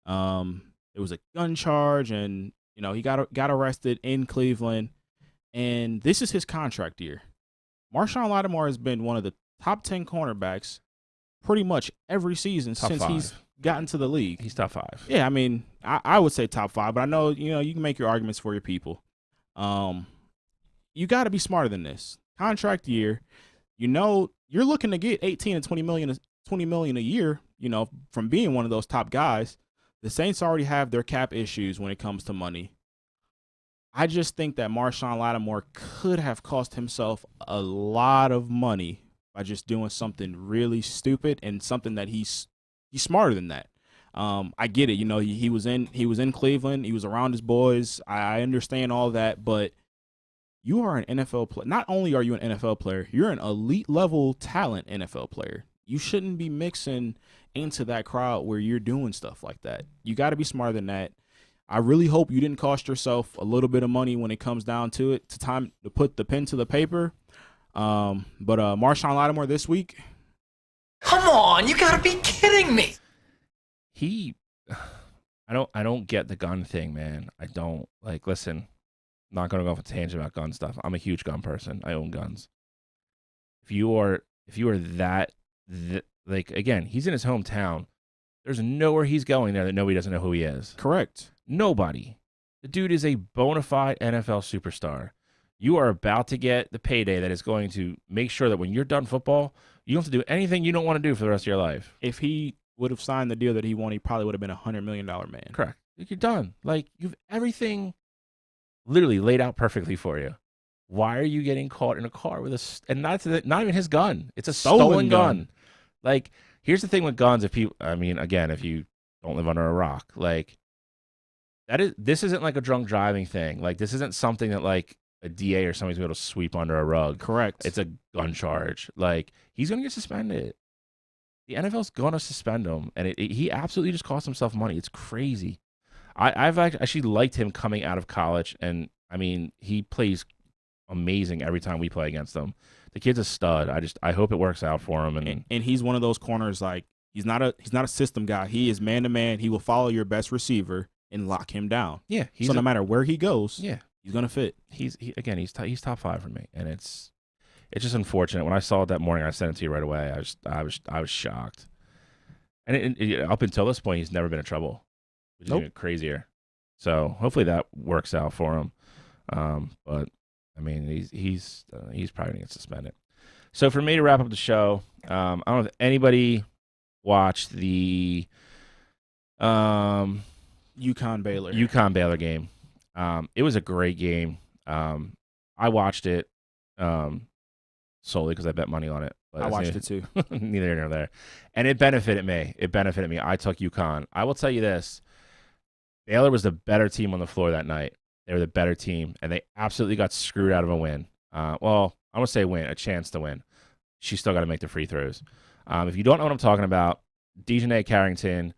It was a gun charge, and he got arrested in Cleveland. And this is his contract year. Marshawn Lattimore has been one of the top 10 cornerbacks pretty much every season Top since 5. he's gotten to the league. He's top 5. Yeah, I mean, I would say top 5, but I know, you can make your arguments for your people. You got to be smarter than this. Contract year, you're looking to get 18 and 20 million a year, from being one of those top guys. The Saints already have their cap issues when it comes to money. I just think that Marshawn Lattimore could have cost himself a lot of money by just doing something really stupid and something that he's smarter than that. I get it. He was in Cleveland. He was around his boys. I understand all that, but you are an NFL player. Not only are you an NFL player, you're an elite level talent NFL player. You shouldn't be mixing into that crowd where you're doing stuff like that. You got to be smarter than that. I really hope you didn't cost yourself a little bit of money when it comes down to it. It's time to put the pen to the paper. But Marshawn Lattimore this week. Come on, you gotta be kidding me. I don't get the gun thing, man. I don't. Listen, I'm not gonna go off a tangent about gun stuff. I'm a huge gun person. I own guns. If you are that again, he's in his hometown. There's nowhere he's going there that nobody doesn't know who he is. Correct. Nobody. The dude is a bona fide NFL superstar. You are about to get the payday that is going to make sure that when you're done football, you don't have to do anything you don't want to do for the rest of your life. If he would have signed the deal that he won, he probably would have been a $100 million man. Correct. You're done. You've everything literally laid out perfectly for you. Why are you getting caught in a car with and not even his gun? It's a stolen gun. Here's the thing with guns. If you don't live under a rock, this isn't like a drunk driving thing. This isn't something that a DA or somebody's going to sweep under a rug. Correct. It's a gun charge. He's going to get suspended. The NFL's going to suspend him, and he absolutely just cost himself money. It's crazy. I've actually liked him coming out of college, and he plays amazing every time we play against him. The kid's a stud. I hope it works out for him. And he's one of those corners he's not a system guy. He is man to man. He will follow your best receiver and lock him down. Yeah. So no matter where he goes, yeah, he's gonna fit. He's top 5 for me, and it's just unfortunate. When I saw it that morning, I sent it to you right away. I was shocked. And up until this point, he's never been in trouble, which is even crazier. So hopefully that works out for him. But he's probably gonna get suspended. So for me to wrap up the show, I don't know if anybody watched the UConn Baylor game. It was a great game. I watched it solely because I bet money on it. But I watched it too. Neither here nor there. And it benefited me. I took UConn. I will tell you this. Baylor was the better team on the floor that night. They were the better team, and they absolutely got screwed out of a win. Well, I want to say win, a chance to win. She still got to make the free throws. If you don't know what I'm talking about, Dejanay Carrington,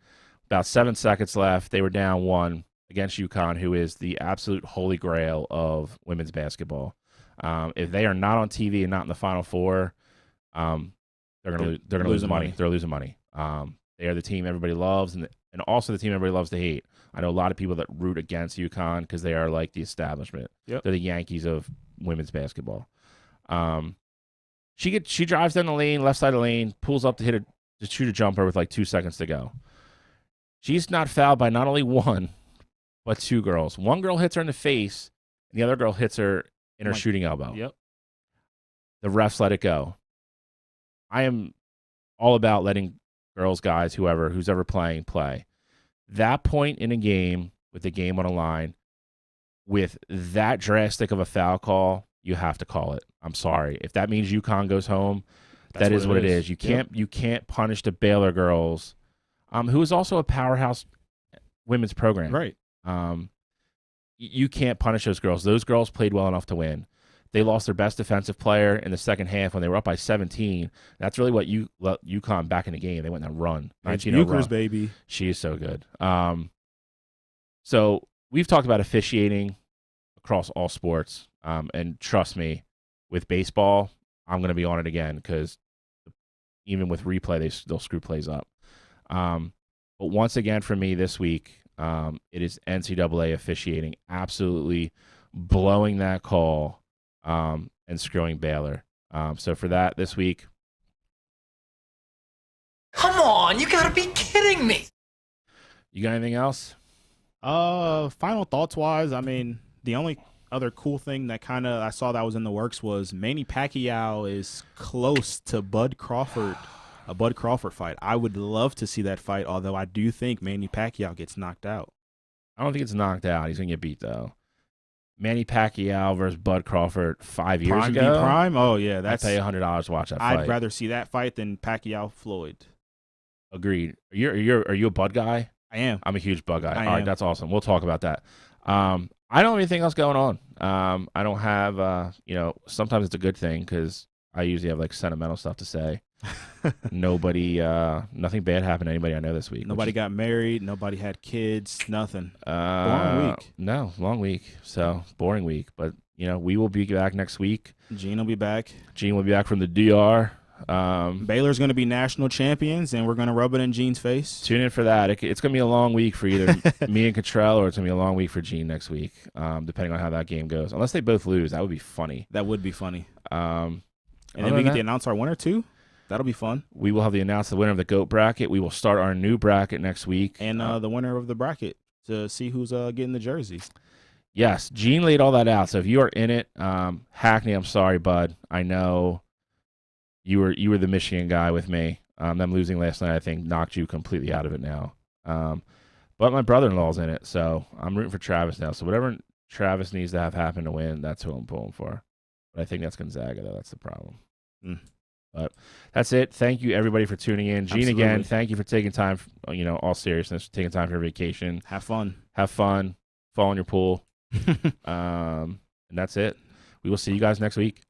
about 7 seconds left. They were down 1 against UConn, who is the absolute holy grail of women's basketball. If they are not on TV and not in the Final Four, they're going to lose money. They're losing money. They are the team everybody loves, and also the team everybody loves to hate. I know a lot of people that root against UConn because they are like the establishment. Yep. They're the Yankees of women's basketball. She drives down the lane, left side of the lane, pulls up to shoot a jumper with 2 seconds to go. She's not fouled by not only 1, but 2 girls. One girl hits her in the face, and the other girl hits her in her shooting elbow. Yep. The refs let it go. I am all about letting girls, guys, who's ever playing, play. That point in a game, with the game on a line, with that drastic of a foul call, you have to call it. I'm sorry. If that means UConn goes home, that is what it is. You can't punish the Baylor girls, who is also a powerhouse women's program. Right. You can't punish those girls. Those girls played well enough to win. They lost their best defensive player in the second half when they were up by 17. That's really what let UConn back in the game. They went on a run. Bucher's baby. She is so good. So we've talked about officiating across all sports. And trust me, with baseball, I'm going to be on it again because even with replay, they'll screw plays up. But once again for me this week, it is NCAA officiating absolutely blowing that call and screwing Baylor. So for that this week. Come on, you gotta be kidding me. You got anything else? Final thoughts wise, I mean, the only other cool thing that kind of I saw that was in the works was Manny Pacquiao is close to Bud Crawford, a Bud Crawford fight. I would love to see that fight, although I do think Manny Pacquiao gets knocked out. I don't think it's knocked out. He's going to get beat, though. Manny Pacquiao versus Bud Crawford 5 years ago. Prime? Oh, yeah. I'd pay $100 to watch that fight. I'd rather see that fight than Pacquiao-Floyd. Agreed. Are you a Bud guy? I am. I'm a huge Bud guy. All right, that's awesome. We'll talk about that. I don't have anything else going on. I don't have, sometimes it's a good thing because I usually have like sentimental stuff to say. Nothing bad happened to anybody I know this week. Nobody got married. Nobody had kids. Nothing. Boring week. No, long week. So boring week. But, we will be back next week. Gene will be back. Gene will be back from the DR. Baylor's going to be national champions, and we're going to rub it in Gene's face. Tune in for that. It's going to be a long week for either me and Cottrell, or it's going to be a long week for Gene next week, depending on how that game goes. Unless they both lose, that would be funny. That would be funny. And then we get to announce our winner, too. That'll be fun. We will have the winner of the GOAT bracket. We will start our new bracket next week. And the winner of the bracket to see who's getting the jerseys. Yes, Gene laid all that out. So if you are in it, Hackney, I'm sorry, bud. I know you were the Michigan guy with me. Them losing last night, I think, knocked you completely out of it now. But my brother-in-law's in it, so I'm rooting for Travis now. So whatever Travis needs to have happen to win, that's who I'm pulling for. But I think that's Gonzaga, though. That's the problem. But that's it. Thank you, everybody, for tuning in. Gene, Absolutely. again, thank you for taking time, all seriousness, taking time for your vacation. Have fun. Fall in your pool. And that's it. We will see you guys next week.